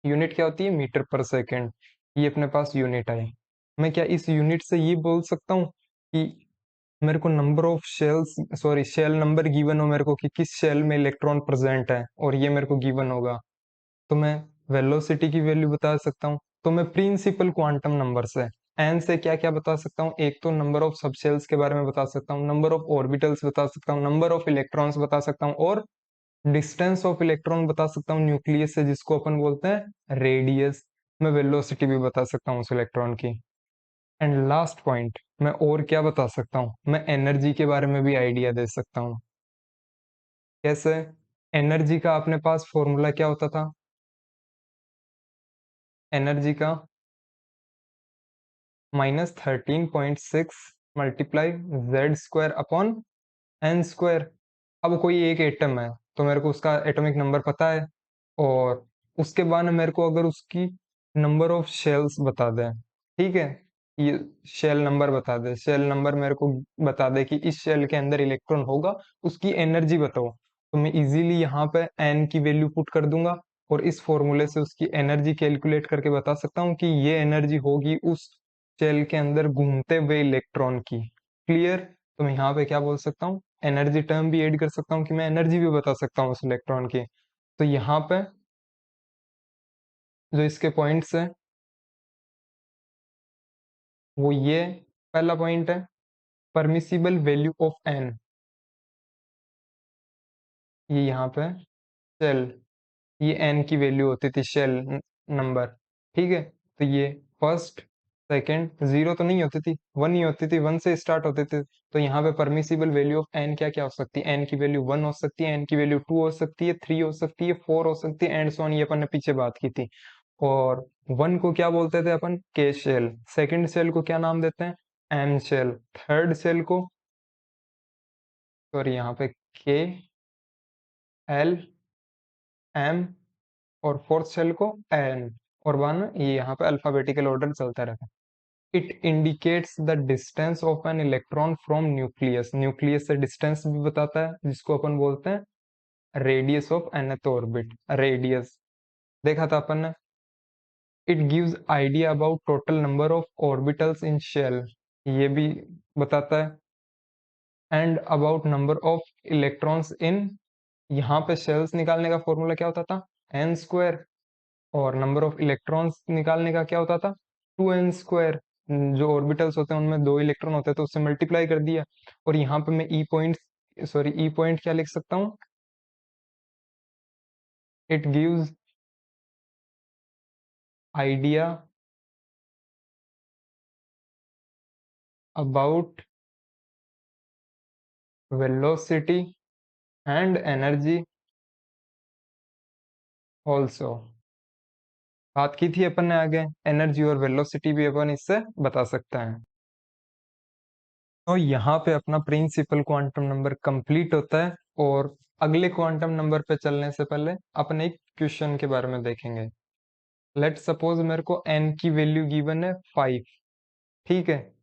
यूनिट क्या होती है, मीटर पर सेकेंड। ये अपने पास यूनिट है। मैं क्या इस यूनिट से ये बोल सकता हूँ कि मेरे को number of shells, sorry shell number given हो मेरे को कि किस शेल में इलेक्ट्रॉन प्रेजेंट है, और ये मेरे को गिवन होगा, तो मैं वेलोसिटी की वैल्यू बता सकता हूँ। तो मैं प्रिंसिपल क्वांटम नंबर से एन से क्या क्या बता सकता हूँ, एक तो नंबर ऑफ सबशेल्स के बारे में बता सकता हूँ, नंबर ऑफ ऑर्बिटल्स बता सकता हूँ, नंबर ऑफ इलेक्ट्रॉन्स बता सकता हूँ, और डिस्टेंस ऑफ इलेक्ट्रॉन बता सकता हूँ न्यूक्लियस से, जिसको अपन बोलते हैं रेडियस। मैं वेलोसिटी भी बता सकता हूँ उस इलेक्ट्रॉन की। एंड लास्ट पॉइंट, मैं और क्या बता सकता हूँ, मैं एनर्जी के बारे में भी आइडिया दे सकता हूँ। कैसे? एनर्जी का अपने पास फॉर्मूला क्या होता था, एनर्जी का -13.6 मल्टीप्लाई z² अपॉन n²। अब कोई एक एटम है तो मेरे को उसका एटॉमिक नंबर पता है, और उसके बाद मेरे को अगर उसकी नंबर ऑफ शेल्स बता दें, ठीक है, ये शेल नंबर बता दे, शेल नंबर मेरे को बता दे कि इस शेल के अंदर इलेक्ट्रॉन होगा, उसकी एनर्जी बताओ, तो मैं इजीली यहाँ पे n की वैल्यू पुट कर दूंगा, और इस फॉर्मूले से उसकी एनर्जी कैलकुलेट करके बता सकता हूँ कि ये एनर्जी होगी उस शेल के अंदर घूमते हुए इलेक्ट्रॉन की। क्लियर? तो मैं यहाँ पे क्या बोल सकता हूँ, एनर्जी टर्म भी ऐड कर सकता हूँ कि मैं एनर्जी भी बता सकता हूँ उस इलेक्ट्रॉन की। तो यहाँ पे जो इसके पॉइंट्स है वो ये, पहला पॉइंट है परमिसिबल वैल्यू ऑफ एन, ये यहाँ पे शेल, ये एन की वैल्यू होती थी शेल नंबर, ठीक है। तो ये फर्स्ट सेकंड जीरो तो नहीं होती थी, वन ही होती थी, वन से स्टार्ट होते थे। तो यहाँ पे परमिसिबल वैल्यू ऑफ एन क्या क्या हो सकती है, एन की वैल्यू 1 हो सकती है, एन की वैल्यू 2 हो सकती है, 3 हो सकती है, 4 हो सकती है, एंड सो ऑन, ये अपन ने पीछे बात की थी। और वन को क्या बोलते थे अपन, के शेल। सेकंड शेल को क्या नाम देते हैं, एम शेल। थर्ड शेल को, सॉरी यहाँ पे के, एल, एम, और फोर्थ शेल को एन। और वन ये यहाँ पे अल्फाबेटिकल ऑर्डर चलता रहता है। It indicates the distance of an electron from nucleus, nucleus से डिस्टेंस भी बताता है, जिसको अपन बोलते हैं radius of nth orbit, radius देखा था अपन ने। It gives idea about total number of orbitals in shell, ये भी बताता है। And about number of electrons in, यहाँ पे शेल्स निकालने का फॉर्मूला क्या होता था, n²। और नंबर ऑफ इलेक्ट्रॉन्स निकालने का क्या होता था, 2n²। जो ऑर्बिटल्स होते हैं उनमें दो इलेक्ट्रॉन होते हैं तो उससे मल्टीप्लाई कर दिया। और यहाँ पे मैं ई पॉइंट, सॉरी ई पॉइंट क्या लिख सकता हूँ, it gives idea about velocity and energy also. बात की थी अपन ने आगे, एनर्जी और वेलोसिटी भी अपन इससे बता सकते हैं। तो यहाँ पे अपना प्रिंसिपल क्वांटम नंबर कंप्लीट होता है, और अगले क्वांटम नंबर पे चलने से पहले अपन एक क्वेश्चन के बारे में देखेंगे। लेट सपोज मेरे को n की वैल्यू गिवन है 5, ठीक है,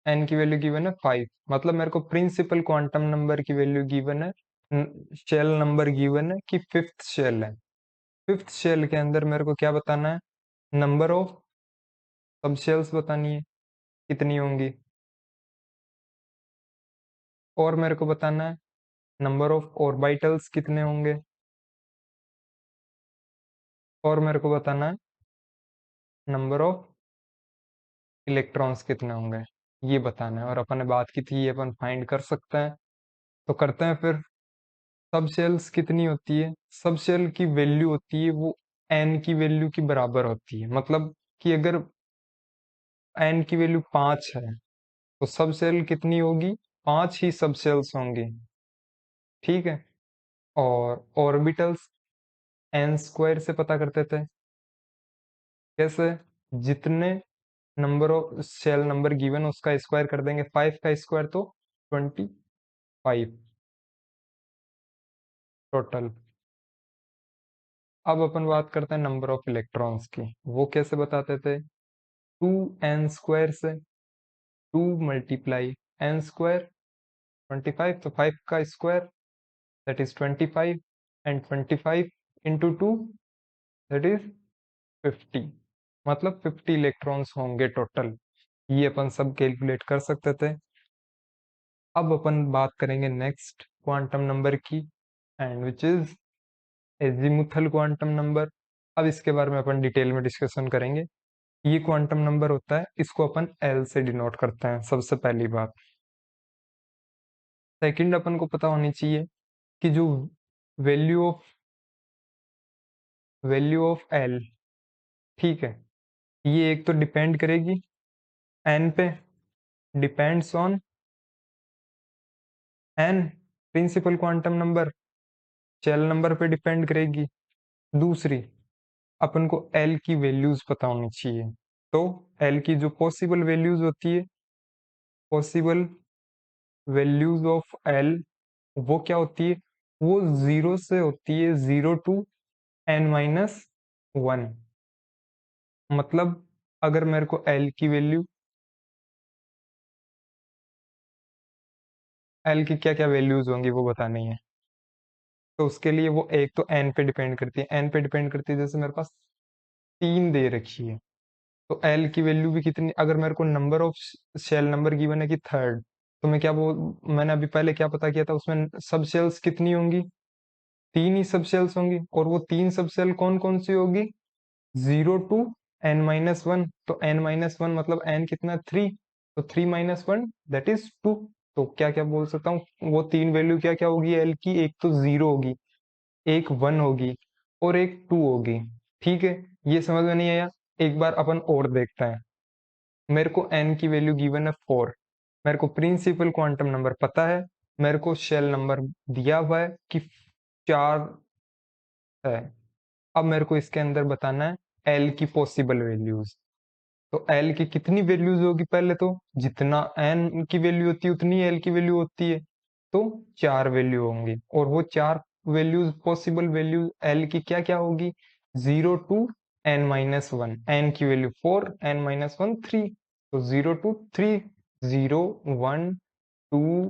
n की वैल्यू गिवन है 5, मतलब मेरे को प्रिंसिपल क्वांटम नंबर की वैल्यू गिवन है, शेल नंबर गिवन है कि फिफ्थ शेल है। फिफ्थ शेल के अंदर मेरे को क्या बताना है, नंबर ऑफ सब शेल्स बतानी है कितनी होंगी, और मेरे को बताना है नंबर ऑफ ऑर्बिटल्स कितने होंगे, और मेरे को बताना है नंबर ऑफ इलेक्ट्रॉन्स कितने होंगे, ये बताना है। और अपन ने बात की थी ये अपन फाइंड कर सकते हैं, तो करते हैं फिर। सब शेल्स कितनी होती है, सब शेल की वैल्यू होती है वो एन की वैल्यू की बराबर होती है, मतलब कि अगर एन की वैल्यू 5 है तो सब शेल कितनी होगी, 5 ही सब शेल्स होंगी, ठीक है। और ऑर्बिटल्स n² से पता करते थे, कैसे, जितने number of shell number given उसका स्क्वायर कर देंगे, 5 का स्क्वायर तो 25 टोटल। अब अपन बात करते हैं नंबर ऑफ इलेक्ट्रॉन्स की। वो कैसे बताते थे? 2n² से 2 × n² 25, तो 5 का square that is 25, and 25 into 2 that is 50, मतलब 50 इलेक्ट्रॉन्स होंगे टोटल। ये अपन सब कैलकुलेट कर सकते थे। अब अपन बात करेंगे नेक्स्ट क्वांटम नंबर की, and which is azimuthal quantum number. अब इसके बारे में अपन डिटेल में डिस्कशन करेंगे। ये क्वांटम नंबर होता है, इसको अपन एल से डिनोट करते हैं, सबसे पहली बात। सेकंड अपन को पता होनी चाहिए कि जो वैल्यू ऑफ एल, ठीक है, ये एक तो डिपेंड करेगी एन पे, depends on N principal quantum number, shell number पे डिपेंड करेगी। दूसरी, अपन को एल की वैल्यूज पता होनी चाहिए। तो एल की जो पॉसिबल वैल्यूज होती है, पॉसिबल वैल्यूज ऑफ एल, वो क्या होती है? वो जीरो से होती है, 0 to n−1। मतलब अगर मेरे को एल की क्या क्या वैल्यूज होंगी वो बतानी है, तो उसके लिए वो एक तो एन पे डिपेंड करती है। एन पे डिपेंड करती है, जैसे मेरे पास 3 दे रखी है, तो एल की वैल्यू भी कितनी, अगर मेरे को number of shell number given है कि थर्ड, तो मैं क्या बोल, मैंने अभी पहले क्या पता किया था, उसमें सब शेल्स कितनी होंगी? 3 ही सब शेल्स होंगी, और वो 3 सब शेल कौन कौन सी होगी? 0 to n−1, तो n−1 मतलब n कितना? 3, तो 3 - 1 दैट इज 2। तो क्या क्या बोल सकता हूँ, वो 3 वैल्यू क्या क्या होगी एल की? एक तो 0 होगी, एक 1 होगी, और एक 2 होगी। ठीक है, ये समझ में नहीं आया? एक बार अपन और देखते हैं। मेरे को n की वैल्यू गिवन है 4, मेरे को प्रिंसिपल क्वांटम नंबर पता है, मेरे को शेल नंबर दिया हुआ है कि 4 है। अब मेरे को इसके अंदर बताना है एल की पॉसिबल वैल्यूज। तो एल की कितनी वैल्यूज होगी? पहले तो जितना एन की वैल्यू होती है उतनी एल की वैल्यू होती है, तो 4 वैल्यू होंगी, और वो 4 वैल्यूज, पॉसिबल वैल्यूज एल की क्या क्या होगी? 0 to n−1, एन की वैल्यू 4, n−1 3, तो 0 to 3, 0 1 2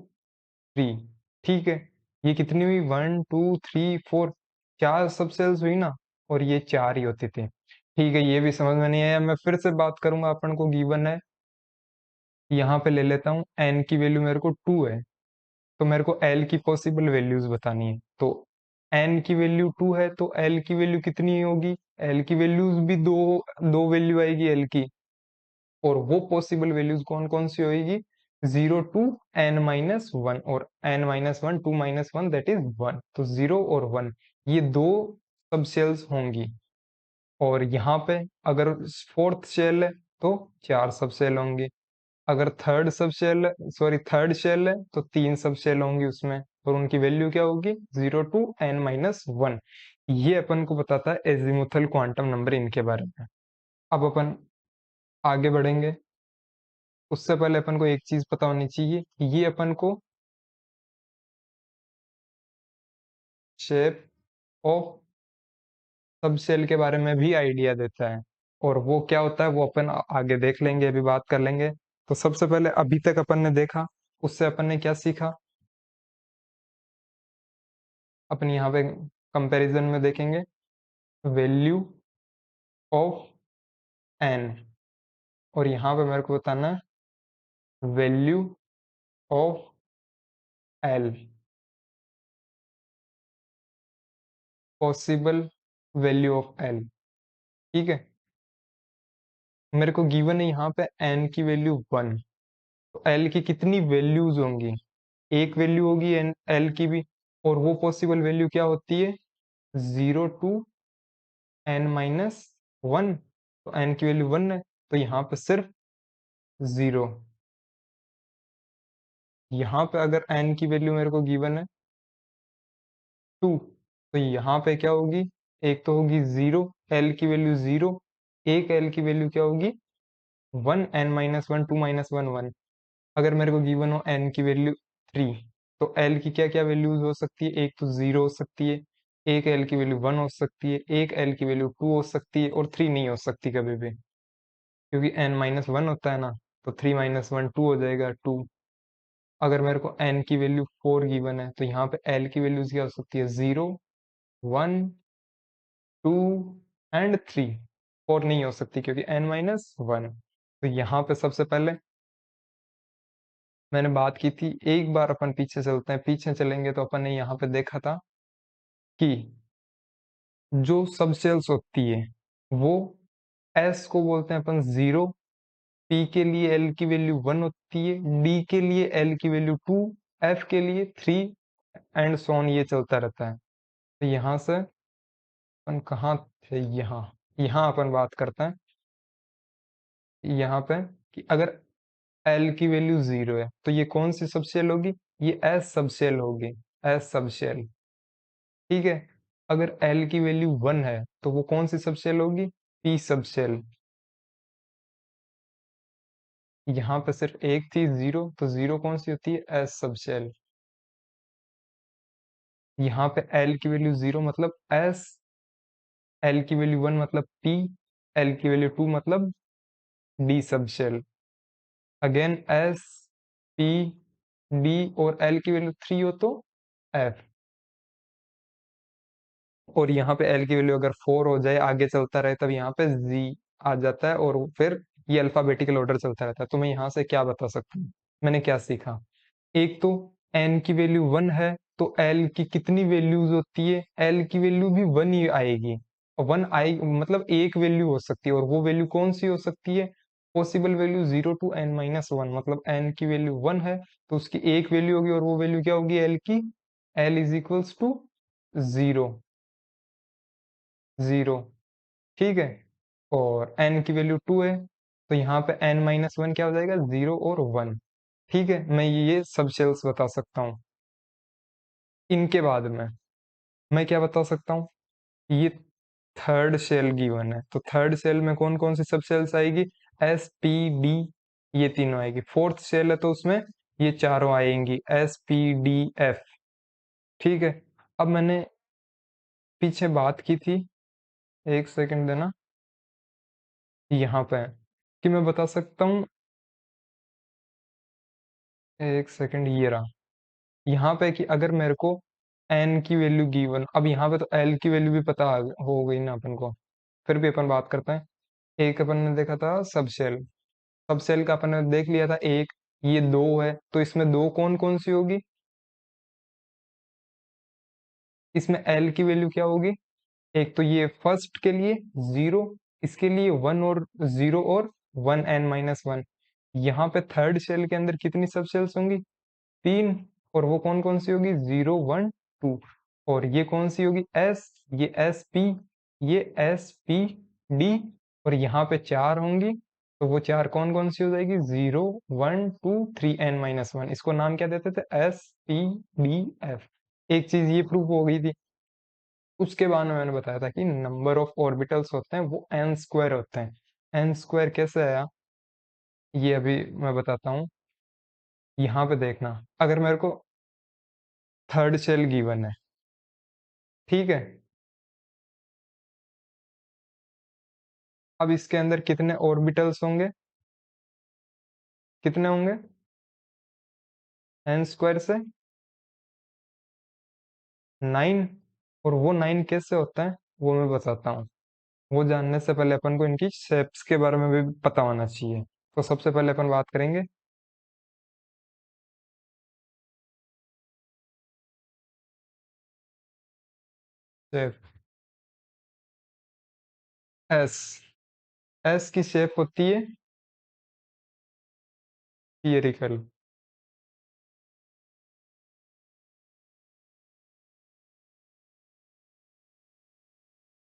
3। ठीक है, ये कितनी हुई? 1 2 3 4, 4 सब सेल्स हुई ना, और ये 4 ही होती थी। ठीक है, ये भी समझ में नहीं आया, मैं फिर से बात करूंगा। अपन को गिवन है, यहाँ पे ले लेता हूँ, एन की वैल्यू मेरे को 2 है, तो मेरे को एल की पॉसिबल वैल्यूज बतानी है। तो एन की वैल्यू 2 है, तो एल की वैल्यू कितनी होगी? एल की वैल्यूज भी दो, दो वैल्यू आएगी एल की, और वो पॉसिबल वैल्यूज कौन कौन सी होगी? 0 to n−1, और n−1 2 - 1 दैट इज 1, तो 0 और 1 ये दो सब सेल्स होंगी। और यहाँ पे अगर फोर्थ शेल है तो 4 सब सेल होंगी, अगर थर्ड सब शेल, सॉरी थर्ड शेल है, तो 3 सब शेल होंगी उसमें, और उनकी वैल्यू क्या होगी? 0 to n−1। ये अपन को बताता है एजीमुथल क्वांटम नंबर इनके बारे में। अब अपन आगे बढ़ेंगे, उससे पहले अपन को एक चीज पता होनी चाहिए, ये अपन को शेप ऑफ सब सेल के बारे में भी आइडिया देता है, और वो क्या होता है वो अपन आगे देख लेंगे, अभी बात कर लेंगे। तो सबसे पहले अभी तक अपन ने देखा, उससे अपन ने क्या सीखा, अपन यहाँ पे कंपैरिजन में देखेंगे वैल्यू ऑफ एन, और यहाँ पे मेरे को बताना है value of L, possible value of L. ठीक है, मेरे को गिवन है यहाँ पे एन की वैल्यू 1, तो एल की कितनी वैल्यूज होंगी? एक वैल्यू होगी एन एल की भी, और वो पॉसिबल वैल्यू क्या होती है? 0 to n−1, तो एन की वैल्यू 1 है, तो यहाँ पे सिर्फ 0। यहाँ पे अगर एन की वैल्यू मेरे को गिवन है 2, तो यहाँ पे क्या होगी? एक तो होगी 0, एल की वैल्यू 0, एक एल की वैल्यू क्या होगी? 1 n-1 2 - 1 1। अगर मेरे को गिवन हो n की वैल्यू 3, तो l की क्या क्या वैल्यूज हो सकती है? एक तो 0 हो सकती है, एक l की वैल्यू 1 हो सकती है, एक l की वैल्यू 2 हो सकती है, और 3 नहीं हो सकती कभी भी, क्योंकि n-1 होता है ना। तो 3 - 1 2 हो जाएगा, 2। अगर मेरे को n की वैल्यू 4 गिवन है, तो यहाँ पे l की वैल्यूज क्या हो सकती है? 0 1 2 एंड 3। 4 नहीं हो सकती क्योंकि n-1। तो यहाँ पे सबसे पहले मैंने बात की थी, एक बार अपन पीछे चलते हैं। पीछे चलेंगे तो अपन ने यहाँ पे देखा था कि जो सब सेल्स होती है वो S को बोलते हैं अपन 0, P के लिए L की वैल्यू 1 होती है, D के लिए L की वैल्यू 2, F के लिए 3 एंड सो ऑन, ये चलता रहता है। तो यहाँ से अपन कहाँ थे? यहाँ यहाँ अपन बात करते हैं यहाँ पे कि अगर L की वैल्यू 0 है तो ये कौन सी सबसेल होगी? ये S सबसेल होगी, S सबसेल। ठीक है। अगर L की वैल्यू 1 है तो वो कौन सी सबसेल होगी? P subshell. यहाँ पे सिर्फ एक थी 0, तो 0 कौन सी होती है? S subshell. यहाँ पे L की वैल्यू 0 मतलब S, L की वैल्यू 1 मतलब P, L की वैल्यू 2 मतलब D subshell. Again S, P, D और L की वैल्यू 3 हो तो F। और यहाँ पे एल की वैल्यू अगर 4 हो जाए, आगे चलता रहे, तब यहाँ पे जी आ जाता है, और फिर ये अल्फाबेटिकल ऑर्डर चलता रहता है। तो मैं यहाँ से क्या बता सकता हूँ? मैंने क्या सीखा? एक तो एन की वैल्यू 1 है तो एल की कितनी वैल्यूज होती है? एल की वैल्यू भी 1 ही आएगी। और 1 आई मतलब एक वैल्यू हो सकती है, और वो वैल्यू कौन सी हो सकती है? Possible value 0 to n - 1। मतलब एन की वैल्यू 1 है तो उसकी एक वैल्यू होगी, और वो वैल्यू क्या होगी एल की? L is equals to 0, 0। ठीक है। और n की वैल्यू 2 है तो यहाँ पे n-1 क्या हो जाएगा? 0 और 1। ठीक है, मैं ये सब शेल्स बता सकता हूँ। इनके बाद में मैं क्या बता सकता हूँ? ये थर्ड शेल गिवन है, तो थर्ड शेल में कौन कौन सी सब शेल्स आएगी? एस पी डी, ये तीनों आएगी। फोर्थ शेल है तो उसमें ये चारों आएंगी, एस पी डी एफ। ठीक है। अब मैंने पीछे बात की थी, एक सेकंड देना, यहाँ पे है कि मैं बता सकता हूँ, एक सेकंड, ये रहा। यहाँ पे कि अगर मेरे को n की वैल्यू गिवन, अब यहाँ पे तो l की वैल्यू भी पता हो गई ना अपन को, फिर भी अपन बात करते हैं। एक अपन ने देखा था सबसेल, सबसेल का अपन ने देख लिया था एक, ये दो है, तो इसमें दो कौन कौन सी होगी? इसमें l की वैल्यू क्या होगी? एक तो ये फर्स्ट के लिए 0, इसके लिए 1 और 0 और 1 n-1। यहाँ पे थर्ड शेल के अंदर कितनी सब सेल्स होंगी? 3। और वो कौन कौन सी होगी? 0 1 2। और ये कौन सी होगी? एस, ये एस पी, ये एस पी डी, और यहाँ पे 4 होंगी। तो वो 4 कौन कौन सी हो जाएगी? 0 1 2 3 n-1। इसको नाम क्या देते थे? S P D F. एक चीज ये प्रूफ हो गई थी। उसके बाद में मैंने बताया था कि नंबर ऑफ ऑर्बिटल्स होते हैं वो एन स्क्वायर होते हैं। एन स्क्वायर कैसे आया, ये अभी मैं बताता हूँ। यहाँ पे देखना, अगर मेरे को थर्ड शेल गिवन है, ठीक है, अब इसके अंदर कितने ऑर्बिटल्स होंगे? कितने होंगे? एन स्क्वायर से 9। और वो 9 कैसे होता है वो मैं बताता हूँ। वो जानने से पहले अपन को इनकी शेप्स के बारे में भी पता होना चाहिए। तो सबसे पहले अपन बात करेंगे शेप। एस, एस की शेप होती है स्फीयरिकल,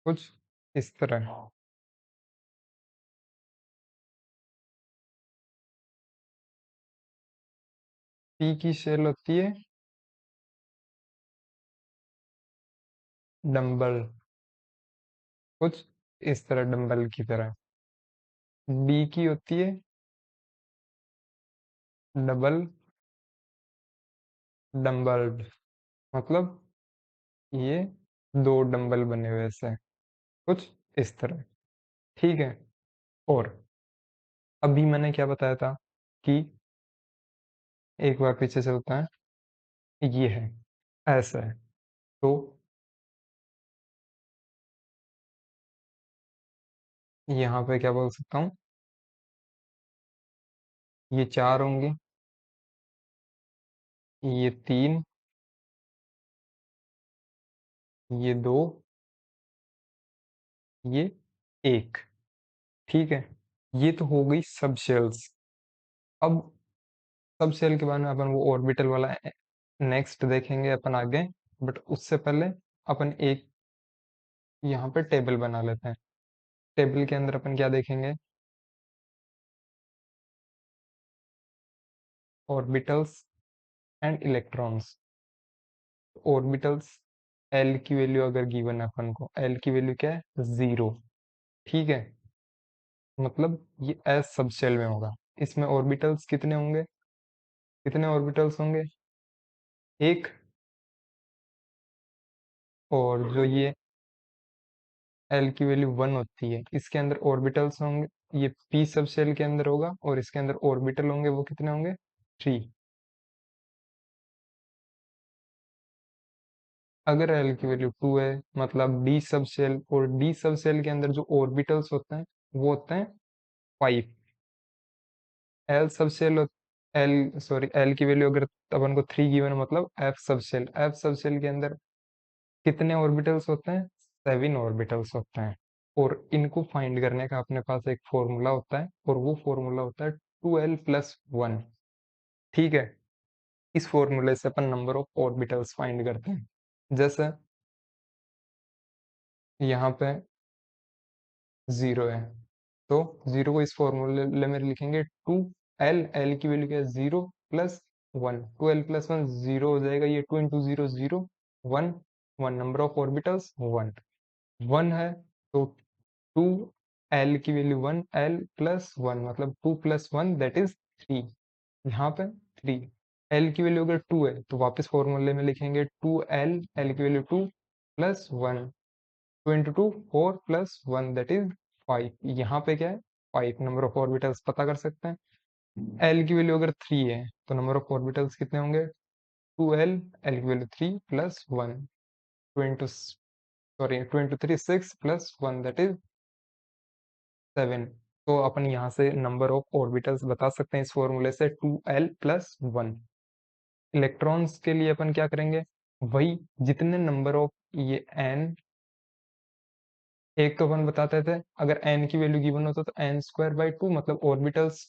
कुछ इस तरह। पी की शेल होती है डम्बल, कुछ इस तरह, डम्बल की तरह। डी की होती है डबल डम्बल्ड, मतलब ये दो डंबल बने हुए ऐसे कुछ इस तरह। ठीक है। और अभी मैंने क्या बताया था कि एक बार पीछे चलता है, ये है, ऐसा है। तो यहाँ पे क्या बोल सकता हूँ, ये चार होंगे, ये तीन, ये दो, ये एक। ठीक है। ये तो हो गई सब शेल्स। अब सब शेल के बारे में अपन वो ऑर्बिटल वाला नेक्स्ट देखेंगे अपन आगे। बट उससे पहले अपन एक यहाँ पे टेबल बना लेते हैं। टेबल के अंदर अपन क्या देखेंगे, orbitals and electrons. Orbitals, L की वैल्यू अगर गिवन है अपन को, एल की वैल्यू क्या है, जीरो। ठीक है। मतलब ये एस सब शेल में होगा। इसमें ऑर्बिटल्स कितने होंगे, कितने ऑर्बिटल्स होंगे, एक। और जो ये एल की वैल्यू वन होती है, इसके अंदर ऑर्बिटल्स होंगे, ये पी सब शेल के अंदर होगा और इसके अंदर ऑर्बिटल होंगे, वो कितने होंगे, थ्री। अगर एल की वैल्यू टू है, मतलब डी सब शेल, और डी सब शेल के अंदर जो ऑर्बिटल्स होते हैं वो होते हैं five. L sub shell, L sorry L की वैल्यू अगर अपन को थ्री गिवन, मतलब F sub shell, F sub shell के अंदर कितने ऑर्बिटल्स होते हैं, सेवन ऑर्बिटल्स होते हैं। और इनको फाइंड करने का अपने पास एक फॉर्मूला होता है, और वो फॉर्मूला होता है टू एल प्लस वन। ठीक है। इस फॉर्मूले से अपन नंबर ऑफ ऑर्बिटल्स फाइंड करते हैं। जैसे यहाँ पे जीरो है, तो जीरो को इस फॉर्मूले में लिखेंगे टू एल, एल की वैल्यू क्या है, zero plus one, two L plus one, zero हो जाएगा, ये two into zero zero, one, one number of orbitals one, one है। तो टू एल की value one, L plus one मतलब two plus one that is three. यहाँ पे three, L की वैल्यू अगर टू है तो वापस फॉर्मूले में लिखेंगे टू एल, एल की value to plus one, two into two four plus one that is five. यहाँ पे क्या है, फाइव नंबर ऑफ ऑर्बिटल्स पता कर सकते हैं। एल की वैल्यू अगर थ्री है तो नंबर ऑफ ऑर्बिटल्स कितने होंगे, टू एल, एल की value three plus one, two into sorry two into three six plus one that is seven. तो अपन यहाँ से नंबर ऑफ ऑर्बिटल्स बता सकते हैं इस फॉर्मूले से, two L plus one. Electrons के लिए अपन क्या करेंगे, वही जितने नंबर ऑफ ये एन, एक तो अपन बताते थे अगर एन की वैल्यू गिवन होता तो एन स्क्वायर बाई टू, मतलब ऑर्बिटल्स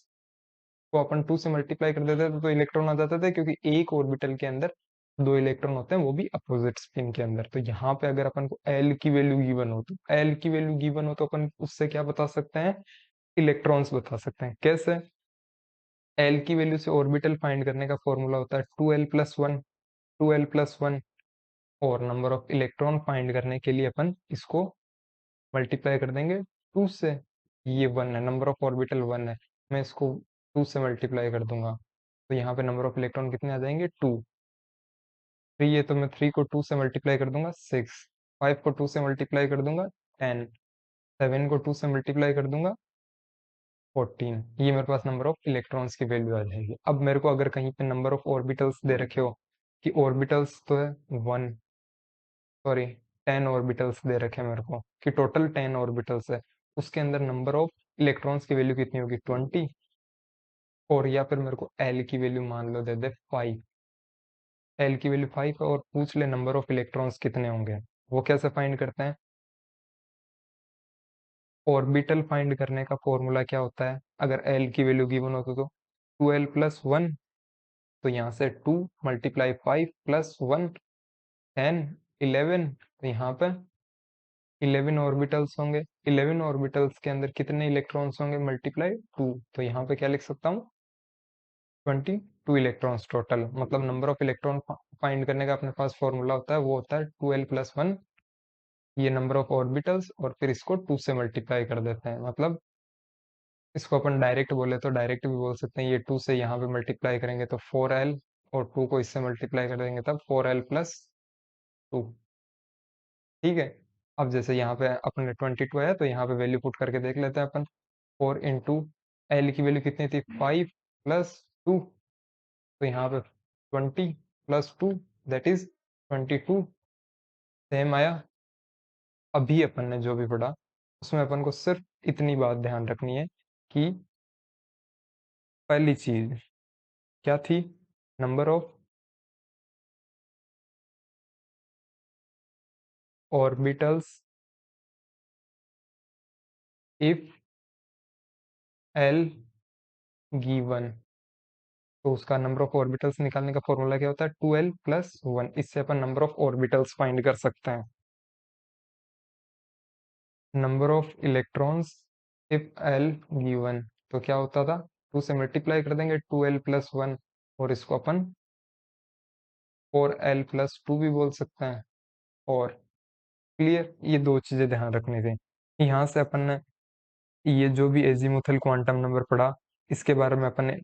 को अपन टू से मल्टीप्लाई कर देते थे तो इलेक्ट्रॉन आ जाते थे, क्योंकि एक ऑर्बिटल के अंदर दो इलेक्ट्रॉन होते हैं, वो भी अपोजिट स्पिन के अंदर। तो यहाँ पे अगर अपन को एल की वैल्यू गिवन हो, तो एल की वैल्यू गिवन हो तो अपन उससे क्या बता सकते हैं, इलेक्ट्रॉन्स बता सकते हैं। कैसे, एल की वैल्यू से ऑर्बिटल फाइंड करने का फॉर्मूला होता है two L plus one, two L plus one. और नंबर ऑफ इलेक्ट्रॉन फाइंड करने के लिए अपन इसको मल्टीप्लाई कर देंगे टू से। ये वन है, नंबर ऑफ ऑर्बिटल वन है, मैं इसको टू से मल्टीप्लाई कर दूंगा, तो यहाँ पे नंबर ऑफ इलेक्ट्रॉन कितने आ जाएंगे, टू। थ्री है तो मैं थ्री को टू से मल्टीप्लाई कर दूंगा, सिक्स। फाइव को टू से मल्टीप्लाई कर दूंगा, टेन। सेवन को टू से मल्टीप्लाई कर दूंगा, फोर्टीन। ये मेरे पास नंबर ऑफ इलेक्ट्रॉन्स की वैल्यू आ जाएगी। अब मेरे को अगर कहीं पे नंबर ऑफ ऑर्बिटल्स दे रखे हो, कि ऑर्बिटल्स तो है वन, सॉरी टेन ऑर्बिटल्स दे रखे हैं मेरे को, कि टोटल टेन ऑर्बिटल्स है, उसके अंदर नंबर ऑफ इलेक्ट्रॉन्स की वैल्यू कितनी होगी, ट्वेंटी। और या फिर मेरे को एल की वैल्यू मान लो दे दे फाइव, एल की वैल्यू फाइव है, और पूछ ले नंबर ऑफ इलेक्ट्रॉन्स कितने होंगे। वो कैसे फाइंड करते हैं, ऑर्बिटल फाइंड करने का फॉर्मूला क्या होता है, अगर एल की वैल्यू गिवन हो तो टू एल प्लस वन, तो यहाँ से to multiply five plus one, ten, eleven. तो यहाँ पे इलेवन ऑर्बिटल्स होंगे, इलेवन ऑर्बिटल्स के अंदर कितने इलेक्ट्रॉन्स होंगे, मल्टीप्लाई टू। तो यहाँ पे क्या लिख सकता हूँ, ट्वेंटी टू इलेक्ट्रॉन्स टोटल। मतलब नंबर ऑफ इलेक्ट्रॉन फाइंड करने का अपने पास फॉर्मूला होता है, वो होता है टू एल प्लस वन, ये नंबर ऑफ ऑर्बिटल्स, और फिर इसको टू से मल्टीप्लाई कर देते हैं, मतलब इसको अपन डायरेक्ट बोले तो डायरेक्ट भी बोल सकते हैं, ये 2 से यहाँ पे मल्टीप्लाई करेंगे तो 4l, और 2 को इससे मल्टीप्लाई कर देंगे तब 4l+2। ठीक है। अब जैसे यहाँ पे अपने 22 है तो यहाँ पे वैल्यू पुट करके देख लेते हैं अपन। 4 इंटू एल की वैल्यू कितनी थी, 5+2, तो यहाँ पे 20+2 दैट इज 22। सेम आया। अभी अपन ने जो भी पढ़ा उसमें अपन को सिर्फ इतनी बात ध्यान रखनी है कि पहली चीज क्या थी, number of orbitals if L given. तो उसका नंबर ऑफ ऑर्बिटल्स निकालने का फॉर्मूला क्या होता है, 2l+1। इससे अपन नंबर ऑफ ऑर्बिटल्स फाइंड कर सकते हैं। Number of electrons if L given, तो क्या होता था, 2 से मल्टीप्लाई कर देंगे 2l+1, और इसको अपन 4l+2 भी बोल सकते हैं। और क्लियर, ये दो चीजें ध्यान रखनी थी। यहाँ से अपन ने ये जो भी एजीमुथल क्वांटम नंबर पढ़ा, इसके बारे में अपन ने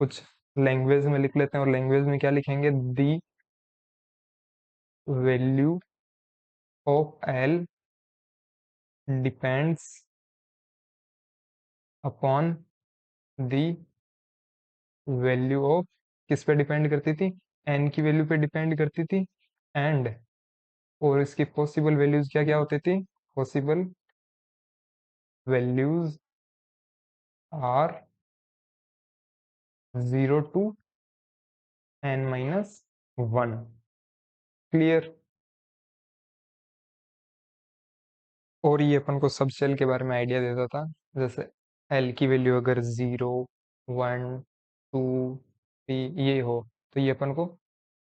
कुछ लैंग्वेज में लिख लेते हैं। और लैंग्वेज में क्या लिखेंगे, the value of L depends upon the value of, किस पे डिपेंड करती थी, एन की वैल्यू पे डिपेंड करती थी। एंड, और इसकी पॉसिबल वैल्यूज क्या क्या होती थी, possible values are 0 to n-1। Clear. और ये अपन को सब शेल के बारे में आइडिया देता था। जैसे एल की वैल्यू अगर 0, 1, 2, 3 ये हो, तो ये अपन को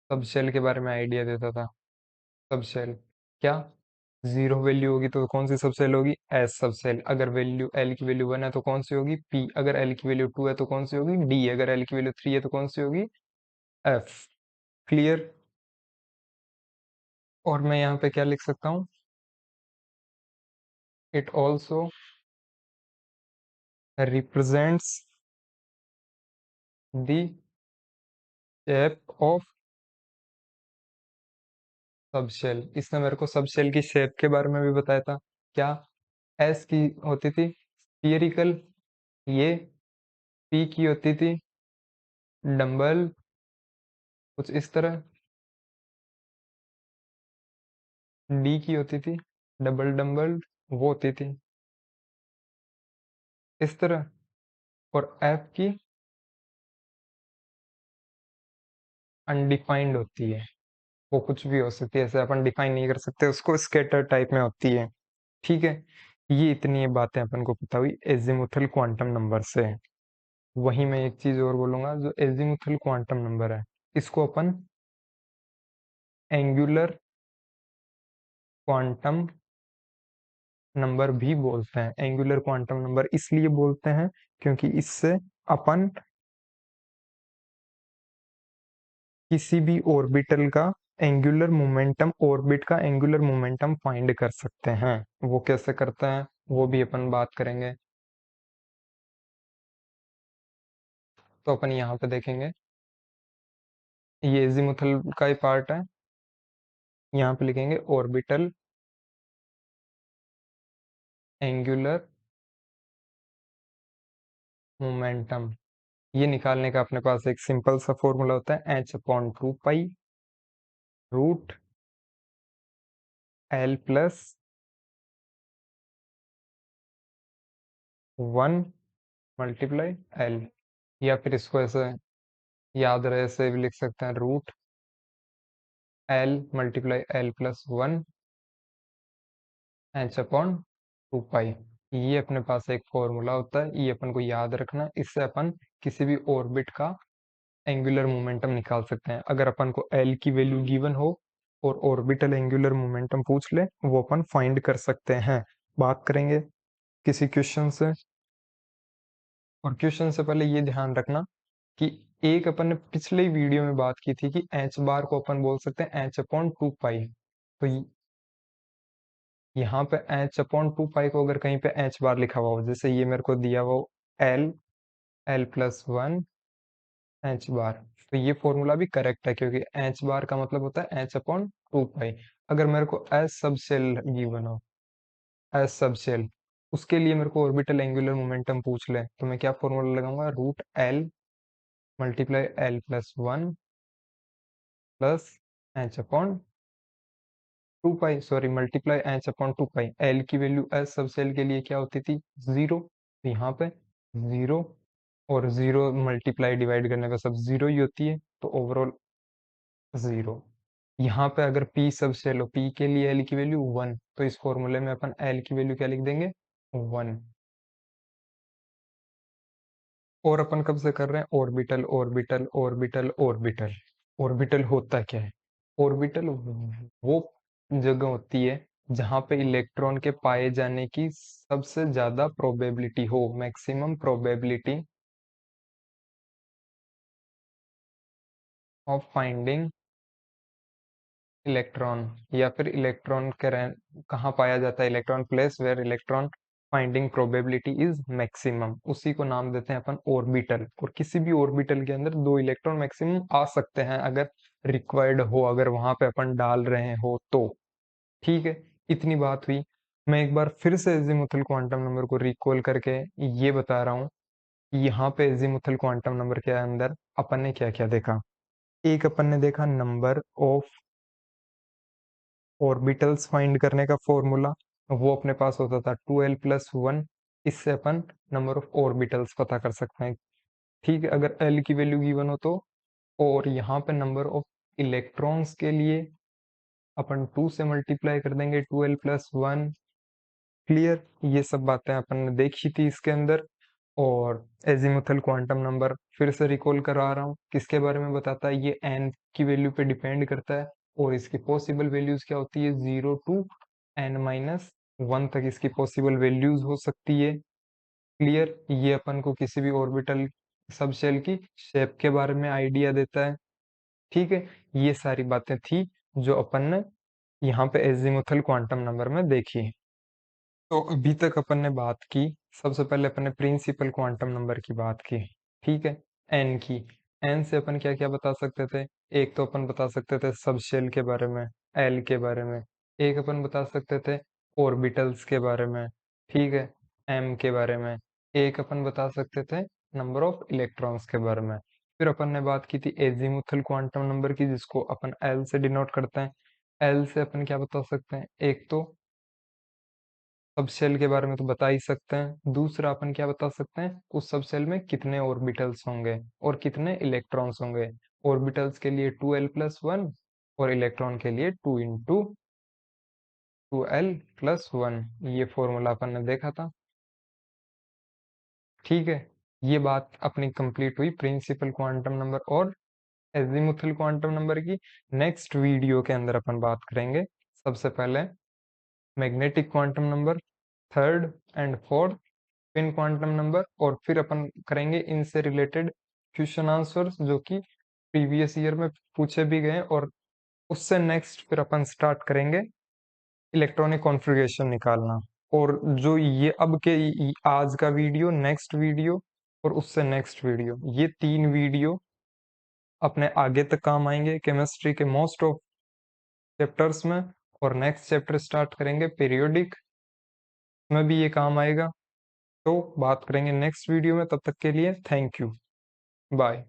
सब शेल के बारे में आइडिया देता था। सब शेल क्या, 0 वैल्यू होगी तो कौन सी सब सेल होगी, एस सब सेल। अगर वैल्यू एल की वैल्यू 1 है तो कौन सी होगी, पी। अगर एल की वैल्यू 2 है तो कौन सी होगी, डी। अगर एल की वैल्यू 3 है तो कौन सी होगी, एफ। क्लियर। और मैं यहाँ पे क्या लिख सकता हूँ, it also represents the shape of subshell. इसने मेरे को सबशेल की शेप के बारे में भी बताया था। क्या, एस की होती थी स्फीयरिकल, ये पी की होती थी डम्बल, कुछ इस तरह, डी की होती थी डबल डम्बल, वो होती थी इस तरह, और एफ की अनडिफाइंड होती है, वो कुछ भी हो सकती है, ऐसे अपन डिफाइन नहीं कर सकते उसको, स्केटर टाइप में होती है। ठीक है। ये इतनी बातें अपन को पता हुई एजीमुथल क्वांटम नंबर से। वहीं मैं एक चीज और बोलूंगा, जो एजीमुथल क्वांटम नंबर है इसको अपन एंगुलर क्वांटम नंबर भी बोलते हैं। एंगुलर क्वांटम नंबर इसलिए बोलते हैं क्योंकि इससे अपन किसी भी ऑर्बिटल का एंगुलर मोमेंटम, ऑर्बिट का एंगुलर मोमेंटम फाइंड कर सकते हैं। वो कैसे करते हैं वो भी अपन बात करेंगे। तो अपन यहाँ पे देखेंगे, ये एजीमुथल का ही पार्ट है। यहाँ पे लिखेंगे ऑर्बिटल एंगुलर मोमेंटम। ये निकालने का अपने पास एक सिंपल सा फॉर्मूला होता है, h/2π√L+1 × L। या फिर इसको ऐसे याद रहे, ऐसे भी लिख सकते हैं, √L+L+1 h/2π। ये अपने पास एक फॉर्मूला होता है, ये अपन को याद रखना है। इससे अपन किसी भी ऑर्बिट का एंगुलर मोमेंटम निकाल सकते हैं। अगर अपन को एल की वैल्यू गिवन हो और ऑर्बिटल एंगुलर मोमेंटम पूछ ले, वो अपन फाइंड कर सकते हैं। बात करेंगे किसी क्वेश्चन से। और क्वेश्चन से पहले ये ध्यान रखना कि एक अपन ने पिछले वीडियो में बात की थी कि एच बार को अपन बोल सकते हैं h/2π। तो यहाँ पे h/2π को अगर कहीं पे एच बार लिखा हुआ हो, जैसे ये मेरे को दिया हुआ L L plus one H bar. तो ये फॉर्मूला भी करेक्ट है क्योंकि एच बार का मतलब होता है एच अपॉन टू पाई। अगर मेरे को एस सब सेल गिवन हो, एस सब सेल, उसके लिए मेरे को ऑर्बिटल एंगुलर मोमेंटम पूछ ले, तो मैं क्या फॉर्मूला लगाऊंगा, root L multiply L plus one plus H upon two pi, sorry multiply H upon two pi. L की वैल्यू एस सब सेल के लिए क्या होती थी, जीरो, तो यहाँ पे जीरो, और जीरो मल्टीप्लाई डिवाइड करने पे सब जीरो ही होती है, तो ओवरऑल जीरो। यहाँ पे अगर पी सब सेल हो, पी के लिए एल की वैल्यू वन, तो इस फॉर्मूले में अपन एल की वैल्यू क्या लिख देंगे, वन। और अपन कब से कर रहे हैं, orbital orbital orbital orbital. Orbital होता क्या है, ऑर्बिटल वो जगह होती है जहां पे इलेक्ट्रॉन के पाए जाने की सबसे ज्यादा प्रोबेबिलिटी हो, maximum probability of finding electron, या फिर इलेक्ट्रॉन के कहाँ पाया जाता है, electron place where electron finding probability is maximum, उसी को नाम देते हैं अपन ऑर्बिटल। और किसी भी ऑर्बिटल के अंदर दो इलेक्ट्रॉन मैक्सिमम आ सकते हैं अगर रिक्वायर्ड हो, अगर वहां पे अपन डाल रहे हो तो। ठीक है, इतनी बात हुई। मैं एक बार फिर से एजीमुथल क्वांटम नंबर को रिकॉल करके ये बता रहा हूँ, यहाँ पे एजीमुथल क्वांटम नंबर के अंदर अपन ने क्या क्या देखा। एक अपन ने देखा नंबर ऑफ ऑर्बिटल्स फाइंड करने का फॉर्मूला, वो अपने पास होता था टू एल प्लस वन। इससे अपन नंबर ऑफ ऑर्बिटल्स पता कर सकते हैं। ठीक है, अगर एल की वैल्यू गिवन हो तो। और यहाँ पे नंबर ऑफ इलेक्ट्रॉन्स के लिए अपन टू से मल्टीप्लाई कर देंगे, two L plus one. Clear, ये सब बातें अपन ने देखी थी इसके अंदर। और एजीमुथल क्वांटम नंबर फिर से रिकॉल करा रहा हूँ, किसके बारे में बताता है, ये एन की वैल्यू पे डिपेंड करता है, और इसकी पॉसिबल वैल्यूज क्या होती है, zero to N minus one तक इसकी पॉसिबल वैल्यूज हो सकती है। क्लियर, ये अपन को किसी भी ऑर्बिटल सब शेल की शेप के बारे में आइडिया देता है। ठीक है, ये सारी बातें थी जो अपन ने यहाँ पे एजीमुथल क्वांटम नंबर में देखी। तो अभी तक अपन ने बात की, सबसे पहले अपन ने प्रिंसिपल क्वांटम नंबर की बात की। ठीक है, एन की। एन से अपन क्या क्या बता सकते थे, एक तो अपन बता सकते थे सब शेल के बारे में, एल के बारे में। एक अपन बता सकते थे ऑर्बिटल्स के बारे में। ठीक है, एम के बारे में। एक अपन बता सकते थे नंबर ऑफ इलेक्ट्रॉन्स के बारे में। फिर अपन ने बात की थी एजीमुथल क्वांटम नंबर की, जिसको अपन एल से डिनोट करते हैं। एल से अपन क्या बता सकते हैं, एक तो सब शेल के बारे में तो बता ही सकते हैं, दूसरा अपन क्या बता सकते हैं, उस सब शेल में कितने ऑर्बिटल्स होंगे और कितने इलेक्ट्रॉन्स होंगे। ऑर्बिटल्स के लिए टू एल प्लस वन, और इलेक्ट्रॉन के लिए two into two L plus one. ये फॉर्मूला अपन ने देखा था। ठीक है, ये बात अपनी कंप्लीट हुई प्रिंसिपल क्वांटम नंबर और एजीमुथल क्वांटम नंबर की। नेक्स्ट वीडियो के अंदर अपन बात करेंगे सबसे पहले magnetic quantum number, third and fourth spin quantum number, और फिर अपन करेंगे इनसे रिलेटेड क्वेश्चन आंसर्स जो कि प्रीवियस ईयर में पूछे भी गए। और उससे नेक्स्ट फिर अपन स्टार्ट करेंगे इलेक्ट्रॉनिक कॉन्फ़िगरेशन निकालना। और जो ये अब के आज का वीडियो, नेक्स्ट वीडियो और उससे नेक्स्ट वीडियो, ये तीन वीडियो अपने आगे तक काम आएंगे केमिस्ट्री के मोस्ट ऑफ चैप्टर्स में। और नेक्स्ट चैप्टर स्टार्ट करेंगे पीरियोडिक में भी ये काम आएगा। तो बात करेंगे नेक्स्ट वीडियो में, तब तक के लिए थैंक यू, बाय।